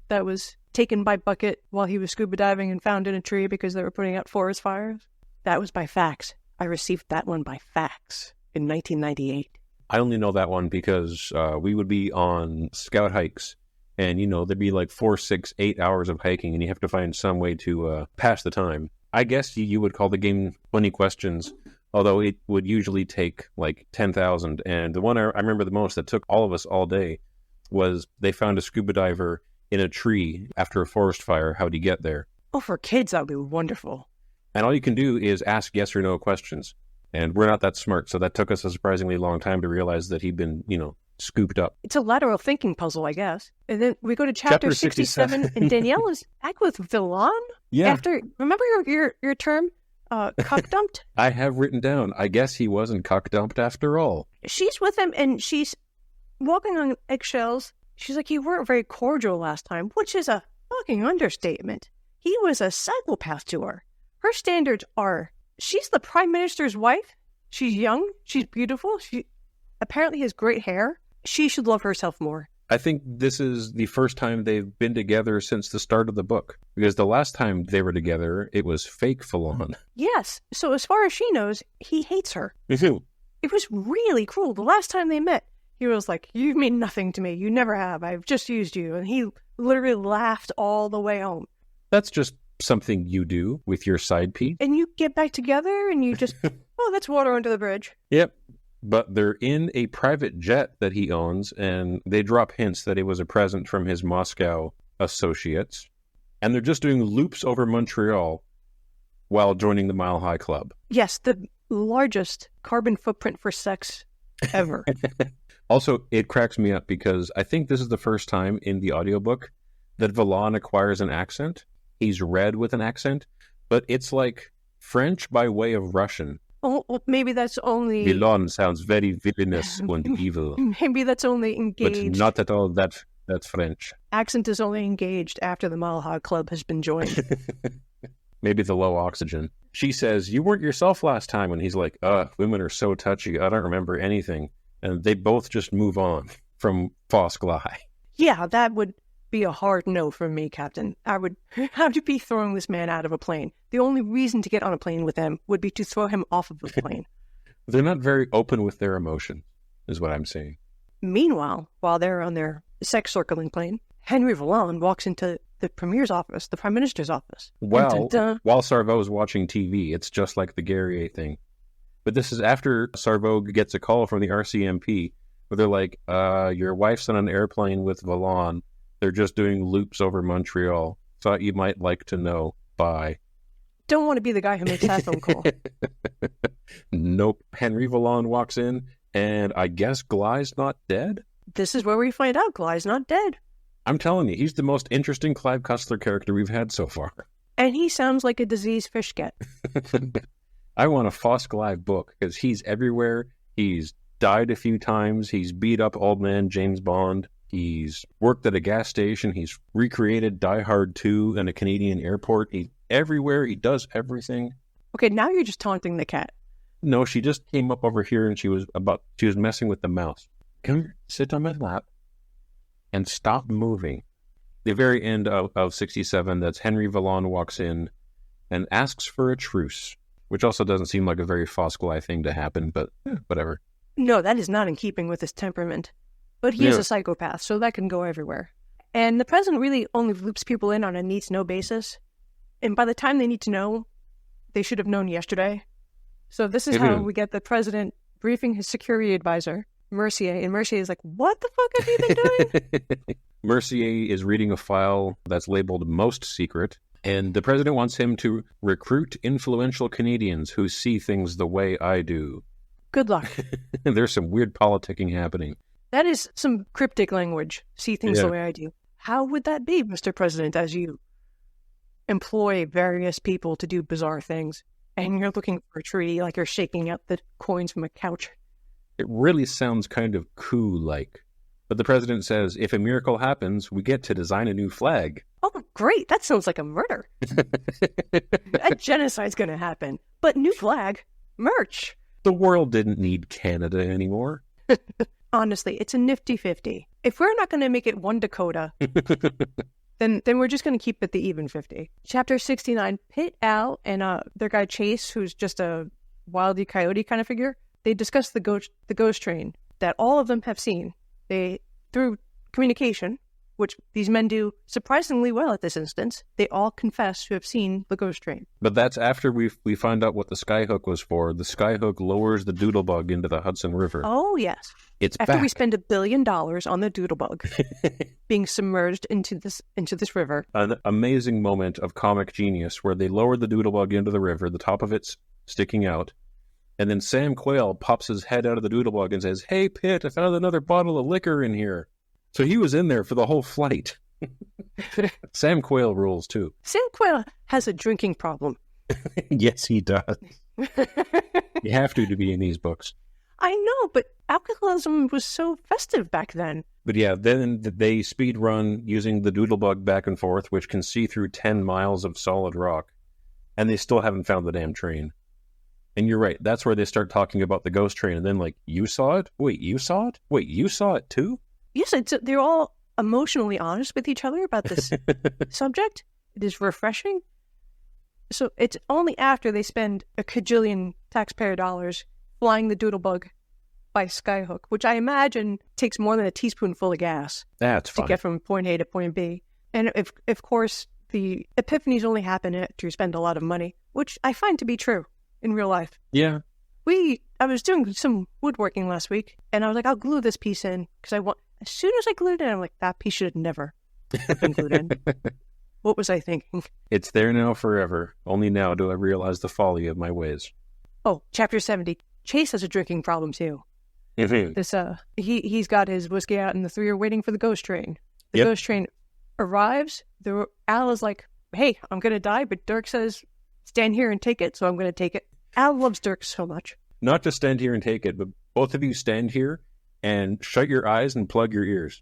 that was taken by Bucket while he was scuba diving and found in a tree because they were putting out forest fires. That was by fax. I received that one by fax in 1998. I only know that one because we would be on scout hikes and, there'd be like 4, 6, 8 hours of hiking and you have to find some way to pass the time. I guess you would call the game 20 questions, although it would usually take like 10,000. And the one I remember the most that took all of us all day was they found a scuba diver in a tree after a forest fire. How'd he get there? Oh, for kids, that would be wonderful. And all you can do is ask yes or no questions. And we're not that smart, so that took us a surprisingly long time to realize that he'd been, scooped up. It's a lateral thinking puzzle, I guess. And then we go to chapter 67, and Danielle is back with Villan? Yeah. After, remember your term, cuck dumped? I have written down, I guess he wasn't cuck-dumped after all. She's with him, and she's walking on eggshells. She's like, you weren't very cordial last time, which is a fucking understatement. He was a psychopath to her. Her standards are, she's the prime minister's wife. She's young. She's beautiful. She apparently has great hair. She should love herself more. I think this is the first time they've been together since the start of the book. Because the last time they were together, it was fake Fallon. Yes. So as far as she knows, he hates her. Me too. It was really cruel. The last time they met, he was like, you mean nothing to me. You never have. I've just used you. And he literally laughed all the way home. That's just something you do with your side piece. And you get back together and you just, oh, that's water under the bridge. Yep. But they're in a private jet that he owns, and they drop hints that it was a present from his Moscow associates. And they're just doing loops over Montreal while joining the Mile High Club. Yes, the largest carbon footprint for sex ever. Also, it cracks me up because I think this is the first time in the audiobook that Villan acquires an accent. He's read with an accent, but it's like French by way of Russian. Oh, well, maybe that's only... Villan sounds very villainous and evil. Maybe that's only engaged. But not at all that's French. Accent is only engaged after the Mile High Club has been joined. Maybe the low oxygen. She says, you weren't yourself last time. And he's like, women are so touchy. I don't remember anything. And they both just move on from Fuckled. Yeah, that would be a hard no from me, Captain. I would have to be throwing this man out of a plane. The only reason to get on a plane with them would be to throw him off of the plane. They're not very open with their emotion, is what I'm saying. Meanwhile, while they're on their sex-circling plane, Henry Villan walks into the Premier's office, the Prime Minister's office. Well, while Sarvo's watching TV, it's just like the Guerrier thing. But this is after Sarvo gets a call from the RCMP, where they're like, your wife's on an airplane with Villan. They're just doing loops over Montreal. Thought you might like to know. Bye. Don't want to be the guy who makes that phone call. Nope. Henry Villan walks in, and I guess Gly's not dead? This is where we find out Gly's not dead. I'm telling you, he's the most interesting Clive Cussler character we've had so far. And he sounds like a diseased fish get. I want a Fuckled book, because he's everywhere. He's died a few times. He's beat up old man James Bond. He's worked at a gas station. He's recreated Die Hard 2 in a Canadian airport. He's everywhere. He does everything. Okay, now you're just taunting the cat. No, she just came up over here and she was messing with the mouse. come here, sit on my lap, and stop moving. The very end of 67, that's Henry Vallon walks in and asks for a truce, which also doesn't seem like a very Fosculi thing to happen, but whatever. No, that is not in keeping with his temperament. But he is a psychopath, so that can go everywhere. And the president really only loops people in on a need-to-know basis. And by the time they need to know, they should have known yesterday. So this is how we get the president briefing his security advisor, Mercier. And Mercier is like, what the fuck have you been doing? Mercier is reading a file that's labeled Most Secret, and the president wants him to recruit influential Canadians who see things the way I do. Good luck. There's some weird politicking happening. That is some cryptic language. See things the way I do. How would that be, Mr. President, as you employ various people to do bizarre things, and you're looking for a treaty like you're shaking out the coins from a couch? It really sounds kind of coup-like. But the president says, if a miracle happens, we get to design a new flag. Oh, great. That sounds like a murder. That genocide's going to happen. But new flag, merch. The world didn't need Canada anymore. Honestly, it's a nifty 50. If we're not going to make it one Dakota, then we're just going to keep it the even 50. Chapter 69, Pitt, Al, and their guy Chase, who's just a Wile E. Coyote kind of figure, they discuss the ghost train that all of them have seen. They, through communication, which these men do surprisingly well at this instance, they all confess to have seen the ghost train. But that's after we find out what the skyhook was for. The skyhook lowers the doodlebug into the Hudson River. Oh, yes. It's after back. We spend $1 billion on the doodlebug being submerged into this river. An amazing moment of comic genius where they lowered the doodlebug into the river, the top of it's sticking out, and then Sam Quayle pops his head out of the doodlebug and says, "Hey, Pitt, I found another bottle of liquor in here." So he was in there for the whole flight. Sam Quayle rules, too. Sam Quayle has a drinking problem. Yes, he does. You have to be in these books. I know, but alcoholism was so festive back then. But yeah, then they speed run using the doodlebug back and forth, which can see through 10 miles of solid rock. And they still haven't found the damn train. And you're right, that's where they start talking about the ghost train. And then like, you saw it? Wait, you saw it? Wait, you saw it too? Yes, they're all emotionally honest with each other about this subject. It is refreshing. So it's only after they spend a cajillion taxpayer dollars flying the doodlebug by skyhook, which I imagine takes more than a teaspoonful of gas That's to fine. get from point A to point B. And if, of course, the epiphanies only happen after you spend a lot of money, which I find to be true in real life. Yeah. I was doing some woodworking last week, and I was like, I'll glue this piece in, because as soon as I glued it in, I'm like, that piece should have never been glued in. What was I thinking? It's there now forever. Only now do I realize the folly of my ways. Oh, chapter 70. Chase has a drinking problem, too. This, he's got his whiskey out, and the three are waiting for the ghost train. The ghost train arrives. Al is like, hey, I'm going to die, but Dirk says, stand here and take it, so I'm going to take it. Al loves Dirk so much. Not to stand here and take it, but both of you stand here and shut your eyes and plug your ears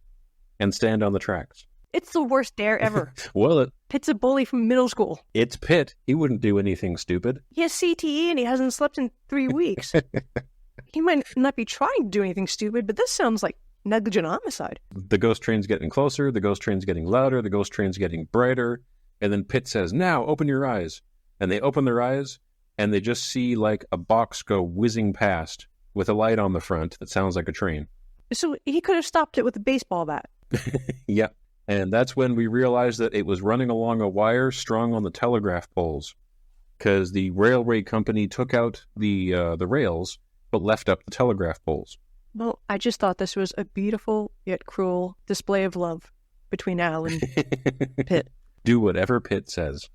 and stand on the tracks. It's the worst dare ever. Well, Pitt's a bully from middle school. it's Pitt. He wouldn't do anything stupid. He has CTE and he hasn't slept in 3 weeks. He might not be trying to do anything stupid, but this sounds like negligent homicide. The ghost train's getting closer. The ghost train's getting louder. The ghost train's getting brighter. And then Pitt says, now open your eyes. And they open their eyes and they just see like a box go whizzing past with a light on the front that sounds like a train. So he could have stopped it with a baseball bat. Yeah. And that's when we realized that it was running along a wire strung on the telegraph poles, because the railway company took out the rails but left up the telegraph poles. Well, I just thought this was a beautiful yet cruel display of love between Al and Pitt. Do whatever Pitt says.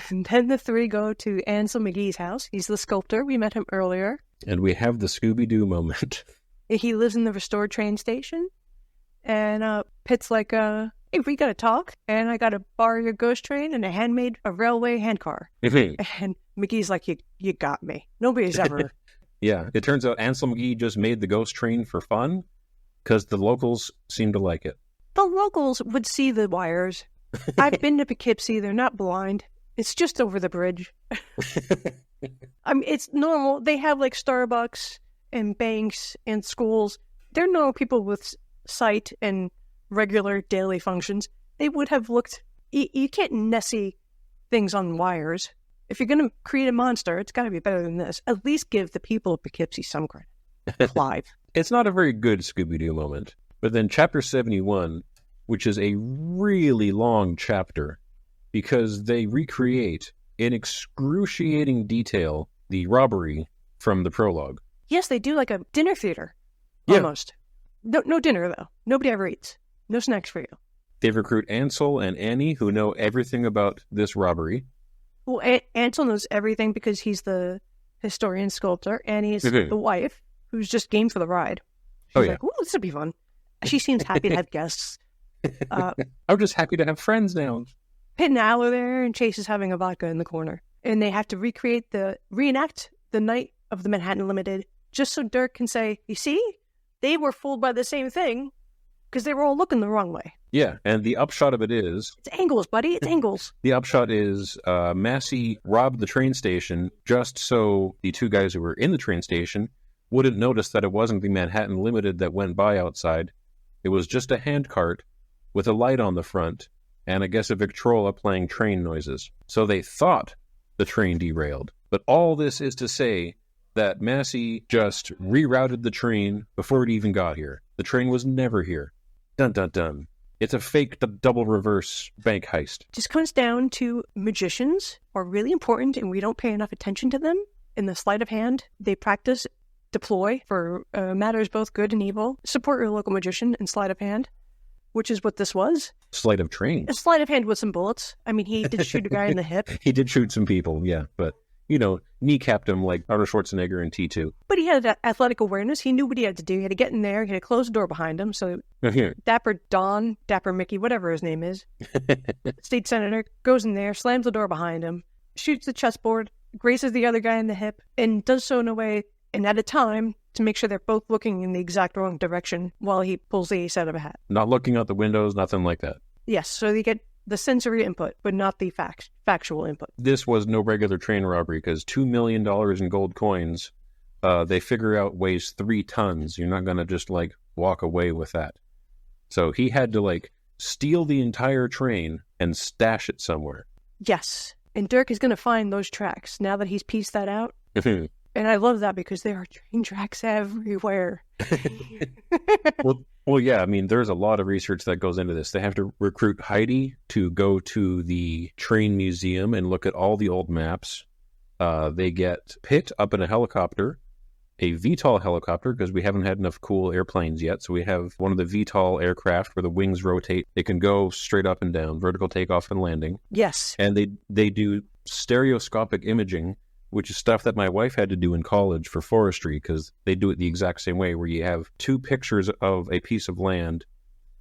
And then the three go to Ansel McGee's house. He's the sculptor. We met him earlier. And we have the Scooby-Doo moment. He lives in the restored train station. And Pitt's like, hey, we got to talk. And I got to borrow your ghost train and a railway handcar. And McGee's like, you got me. Nobody's ever... Yeah, it turns out Ansel McGee just made the ghost train for fun because the locals seem to like it. The locals would see the wires. I've been to Poughkeepsie. They're not blind. It's just over the bridge. I mean, it's normal. They have like Starbucks and banks and schools They're normal people with sight and regular daily functions. They would have looked... You can't Nessie things on wires. If you're going to create a monster, it's got to be better than this. At least give the people of Poughkeepsie some credit. Clive. It's not a very good Scooby-Doo moment. But then Chapter 71, which is a really long chapter, because they recreate in excruciating detail the robbery from the prologue. Yes, they do like a dinner theater. Yeah. Almost. No dinner, though. Nobody ever eats. No snacks for you. They recruit Ansel and Annie, who know everything about this robbery. Well, Ansel knows everything because he's the historian sculptor. Annie's the wife, who's just game for the ride. She's like, "Ooh, this would be fun." She seems happy to have guests. I'm just happy to have friends now. Pitt and Al are there, and Chase is having a vodka in the corner. And they have to reenact the night of the Manhattan Limited, just so Dirk can say, "You see, they were fooled by the same thing, because they were all looking the wrong way." Yeah, and the upshot of it is... It's angles, buddy. It's angles. The upshot is Massey robbed the train station just so the two guys who were in the train station wouldn't notice that it wasn't the Manhattan Limited that went by outside. It was just a handcart with a light on the front and I guess a Victrola playing train noises. So they thought the train derailed. But all this is to say that Massey just rerouted the train before it even got here. The train was never here. Dun dun dun. It's a fake double reverse bank heist. Just comes down to magicians are really important and we don't pay enough attention to them. In the sleight of hand, they practice, deploy for matters both good and evil. Support your local magician in sleight of hand, which is what this was. Sleight of train. A sleight of hand with some bullets. I mean, he did shoot a guy in the hip. He did shoot some people, yeah, but... kneecapped him like Arnold Schwarzenegger in T2. But he had athletic awareness. He knew what he had to do. He had to get in there. He had to close the door behind him. So Dapper Don, Dapper Mickey, whatever his name is, state senator, goes in there, slams the door behind him, shoots the chessboard, grazes the other guy in the hip, and does so in a way and at a time to make sure they're both looking in the exact wrong direction while he pulls the ace out of a hat. Not looking out the windows, nothing like that. Yes, so they get the sensory input, but not the factual input. This was no regular train robbery because $2 million in gold coins, they figure out weighs 3 tons. You're not going to just walk away with that. So he had to steal the entire train and stash it somewhere. Yes. And Dirk is going to find those tracks now that he's pieced that out. And I love that because there are train tracks everywhere. Well, yeah, I mean, there's a lot of research that goes into this. They have to recruit Heidi to go to the train museum and look at all the old maps. They get Pitt up in a helicopter, a VTOL helicopter, because we haven't had enough cool airplanes yet. So we have one of the VTOL aircraft where the wings rotate. They can go straight up and down, vertical takeoff and landing. Yes. And they do stereoscopic imaging, which is stuff that my wife had to do in college for forestry because they do it the exact same way, where you have 2 pictures of a piece of land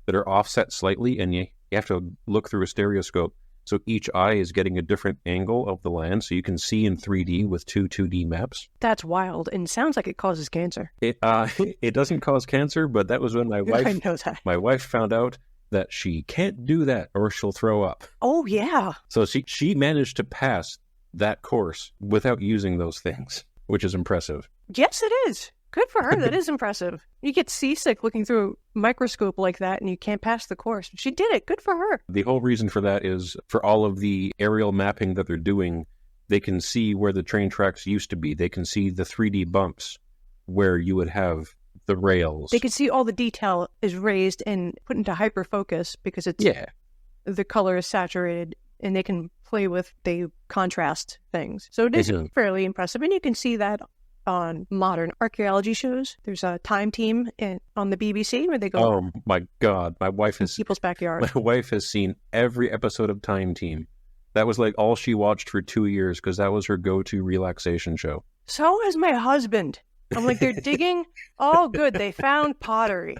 that are offset slightly, and you have to look through a stereoscope. So each eye is getting a different angle of the land, so you can see in 3D with 2 2D maps. That's wild, and sounds like it causes cancer. It doesn't cause cancer, but that was when my wife... I know that. My wife found out that she can't do that or she'll throw up. Oh, yeah. So she managed to pass that course without using those things, which is impressive. Yes, it is. Good for her. That is impressive. You get seasick looking through a microscope like that and you can't pass the course. She did it. Good for her. The whole reason for that is for all of the aerial mapping that they're doing, they can see where the train tracks used to be. They can see the 3D bumps where you would have the rails. They can see all the detail is raised and put into hyper focus because it's the color is saturated. And they can play with the contrast things. So it is fairly impressive. And you can see that on modern archaeology shows. There's a Time Team on the BBC where they go... Oh, my God. My wife has... People's backyard. My wife has seen every episode of Time Team. That was all she watched for 2 years because that was her go-to relaxation show. So has my husband. I'm like, they're digging? Oh, good. They found pottery.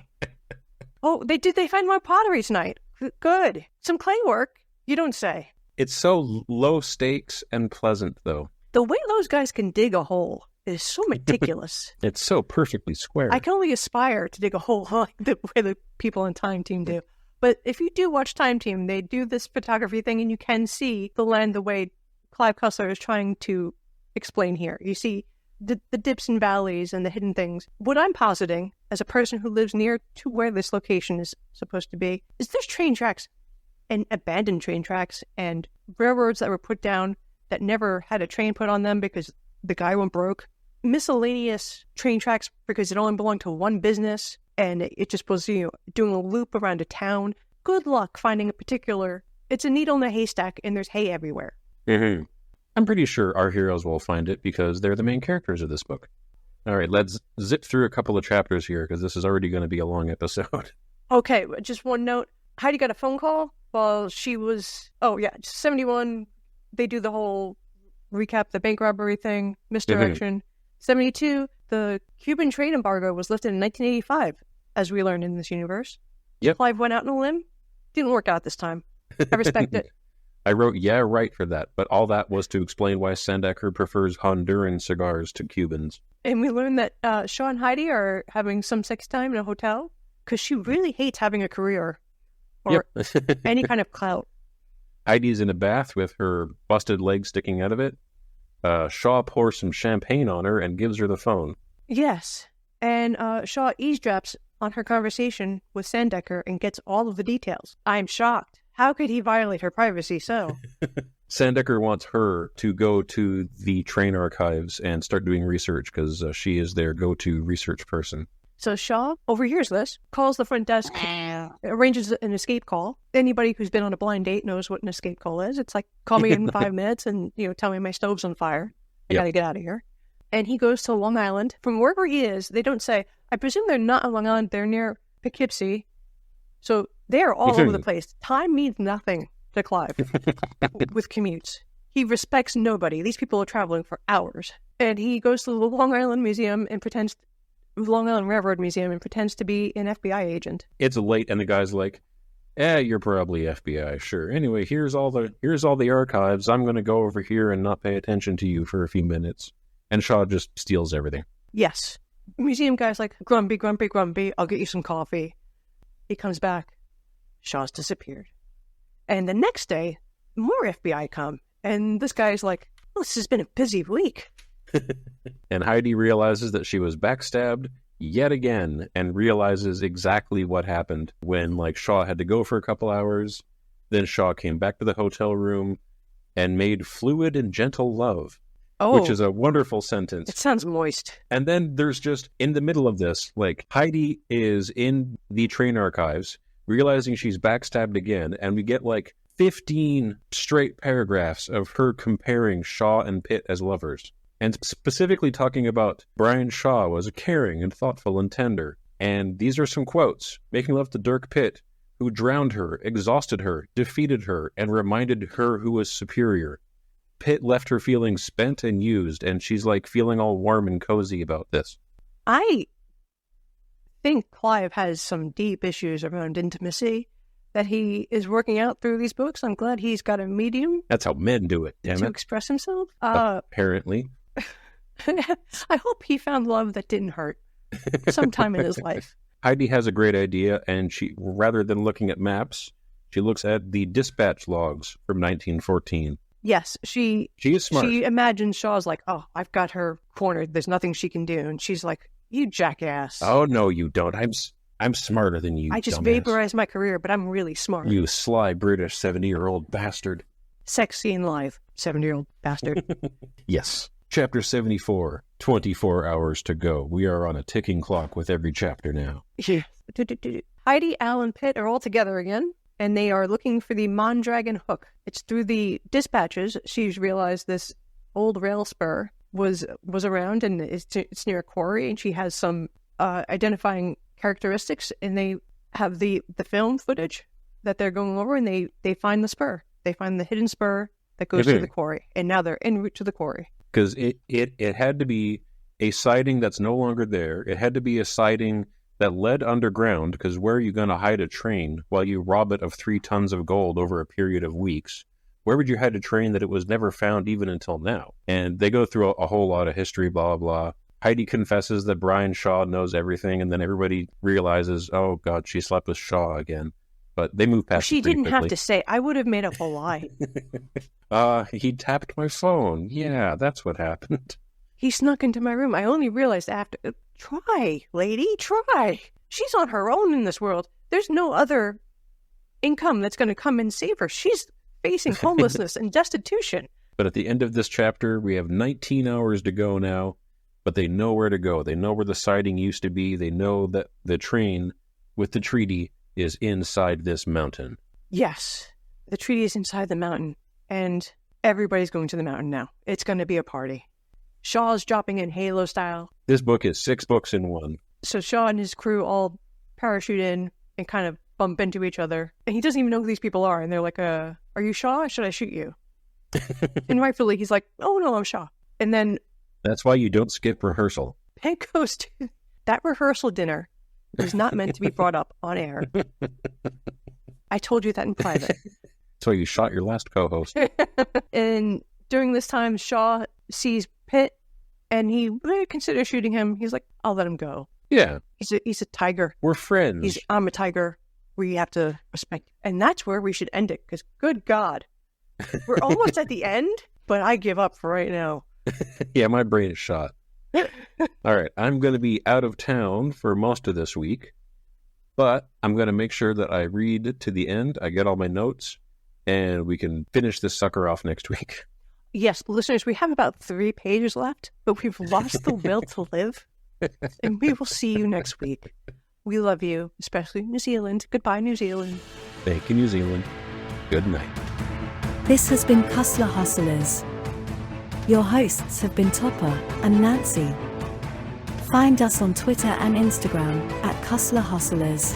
Oh, they find more pottery tonight. Good. Some clay work. You don't say. It's so low stakes and pleasant, though. The way those guys can dig a hole is so meticulous. It's so perfectly square. I can only aspire to dig a hole like the way the people in Time Team do. But if you do watch Time Team, they do this photography thing, and you can see the land the way Clive Cussler is trying to explain here. You see the dips and valleys and the hidden things. What I'm positing, as a person who lives near to where this location is supposed to be, is there's train tracks and abandoned train tracks and railroads that were put down that never had a train put on them because the guy went broke. Miscellaneous train tracks because it only belonged to one business and it just was, doing a loop around a town. Good luck finding a particular... It's a needle in a haystack and there's hay everywhere. Mm-hmm. I'm pretty sure our heroes will find it because they're the main characters of this book. All right, let's zip through a couple of chapters here because this is already going to be a long episode. Okay, just one note. Heidi got a phone call while she was... 71, they do the whole recap, the bank robbery thing, misdirection. Mm-hmm. 72, the Cuban trade embargo was lifted in 1985, as we learned in this universe. Yep. Clive went out on a limb. Didn't work out this time. I respect it. I wrote, yeah, right for that, but all that was to explain why Sandecker prefers Honduran cigars to Cubans. And we learned that Shaw and Heidi are having some sex time in a hotel because she really hates having a career or any kind of clout. Heidi's in a bath with her busted leg sticking out of it. Shaw pours some champagne on her and gives her the phone. Yes, and Shaw eavesdrops on her conversation with Sandecker and gets all of the details. I'm shocked. How could he violate her privacy so? Sandecker wants her to go to the train archives and start doing research because she is their go-to research person. So Shaw overhears this, calls the front desk, arranges an escape call. Anybody who's been on a blind date knows what an escape call is. It's like, call me in 5 minutes and, tell me my stove's on fire. I gotta get out of here. And he goes to Long Island. From wherever he is, they don't say, I presume they're not on Long Island, they're near Poughkeepsie. So they're all over the place. Time means nothing to Clive with commutes. He respects nobody. These people are traveling for hours. And he goes to the Long Island Museum and Long Island Railroad Museum and pretends to be an FBI agent. It's late and the guy's like, you're probably FBI, sure. Anyway, here's all the archives. I'm going to go over here and not pay attention to you for a few minutes. And Shaw just steals everything. Yes. Museum guy's like, grumpy, grumpy, grumpy. I'll get you some coffee. He comes back. Shaw's disappeared. And the next day, more FBI come. And this guy's like, this has been a busy week. And Heidi realizes that she was backstabbed yet again and realizes exactly what happened when Shaw had to go for a couple hours. Then Shaw came back to the hotel room and made fluid and gentle love, which is a wonderful sentence. It sounds moist. And then there's just, in the middle of this, Heidi is in the train archives, realizing she's backstabbed again, and we get 15 straight paragraphs of her comparing Shaw and Pitt as lovers. And specifically talking about Brian Shaw was caring and thoughtful and tender. And these are some quotes. Making love to Dirk Pitt, who drowned her, exhausted her, defeated her, and reminded her who was superior. Pitt left her feeling spent and used, and she's feeling all warm and cozy about this. I think Clive has some deep issues around intimacy that he is working out through these books. I'm glad he's got a medium. That's how men do it, damn it. To express himself. Apparently. I hope he found love that didn't hurt sometime in his life. Heidi has a great idea, and she, rather than looking at maps, she looks at the dispatch logs from 1914. Yes, she is smart. She imagines Shaw's like, oh, I've got her cornered. There's nothing she can do. And she's like, you jackass. Oh, no, you don't. I'm smarter than you, I just dumbass. vaporized my career, but I'm really smart. You sly, British 70-year-old bastard. Sexy and live, 70-year-old bastard. Yes. Chapter 74, 24 hours to go. We are on a ticking clock with every chapter now. Yeah. Heidi, Al, and Pitt are all together again, and they are looking for the Mondragon hook. It's through the dispatches she's realized this old rail spur was around, and it's near a quarry, and she has some identifying characteristics, and they have the film footage that they're going over, and they find the spur. They find the hidden spur that goes to the quarry, and now they're en route to the quarry. Because it had to be a sighting that's no longer there. It had to be a sighting that led underground, because where are you going to hide a train while you rob it of 3 tons of gold over a period of weeks? Where would you hide a train that it was never found even until now? And they go through a whole lot of history, blah, blah. Heidi confesses that Brian Shaw knows everything, and then everybody realizes, oh, God, she slept with Shaw again. But they move past it She didn't quickly. have to say, I would have made up a lie. He tapped my phone. Yeah, that's what happened. He snuck into my room. I only realized after. Try, lady, try. She's on her own in this world. There's no other income that's going to come and save her. She's facing homelessness and destitution. But at the end of this chapter, we have 19 hours to go now, but they know where to go. They know where the siding used to be. They know that the train with the treaty is inside this mountain. Yes, the treaty is inside the mountain, and everybody's going to the mountain now. It's going to be a party. Shaw's dropping in Halo style. This book is 6 books in one. So Shaw and his crew all parachute in and kind of bump into each other. And he doesn't even know who these people are. And they're like, are you Shaw? Or should I shoot you? And rightfully, he's like, oh, no, I'm Shaw. And then... That's why you don't skip rehearsal. Pitt goes to... That rehearsal dinner was not meant to be brought up on air. I told you that in private. That's why you shot your last co-host. And during this time, Shaw sees Pitt, and he really considers shooting him. He's like, I'll let him go. Yeah. He's a tiger. We're friends. I'm a tiger. We have to respect. And that's where we should end it, because good God. We're almost at the end, but I give up for right now. Yeah, my brain is shot. All right, I'm going to be out of town for most of this week, but I'm going to make sure that I read to the end, I get all my notes, and we can finish this sucker off next week. Yes, listeners, we have about 3 pages left, but we've lost the will to live, and we will see you next week. We love you, especially New Zealand. Goodbye, New Zealand. Thank you, New Zealand. Good night. This has been Cussler Hustlers. Your hosts have been Topper and Nancy. Find us on Twitter and Instagram at Cussler Hustlers.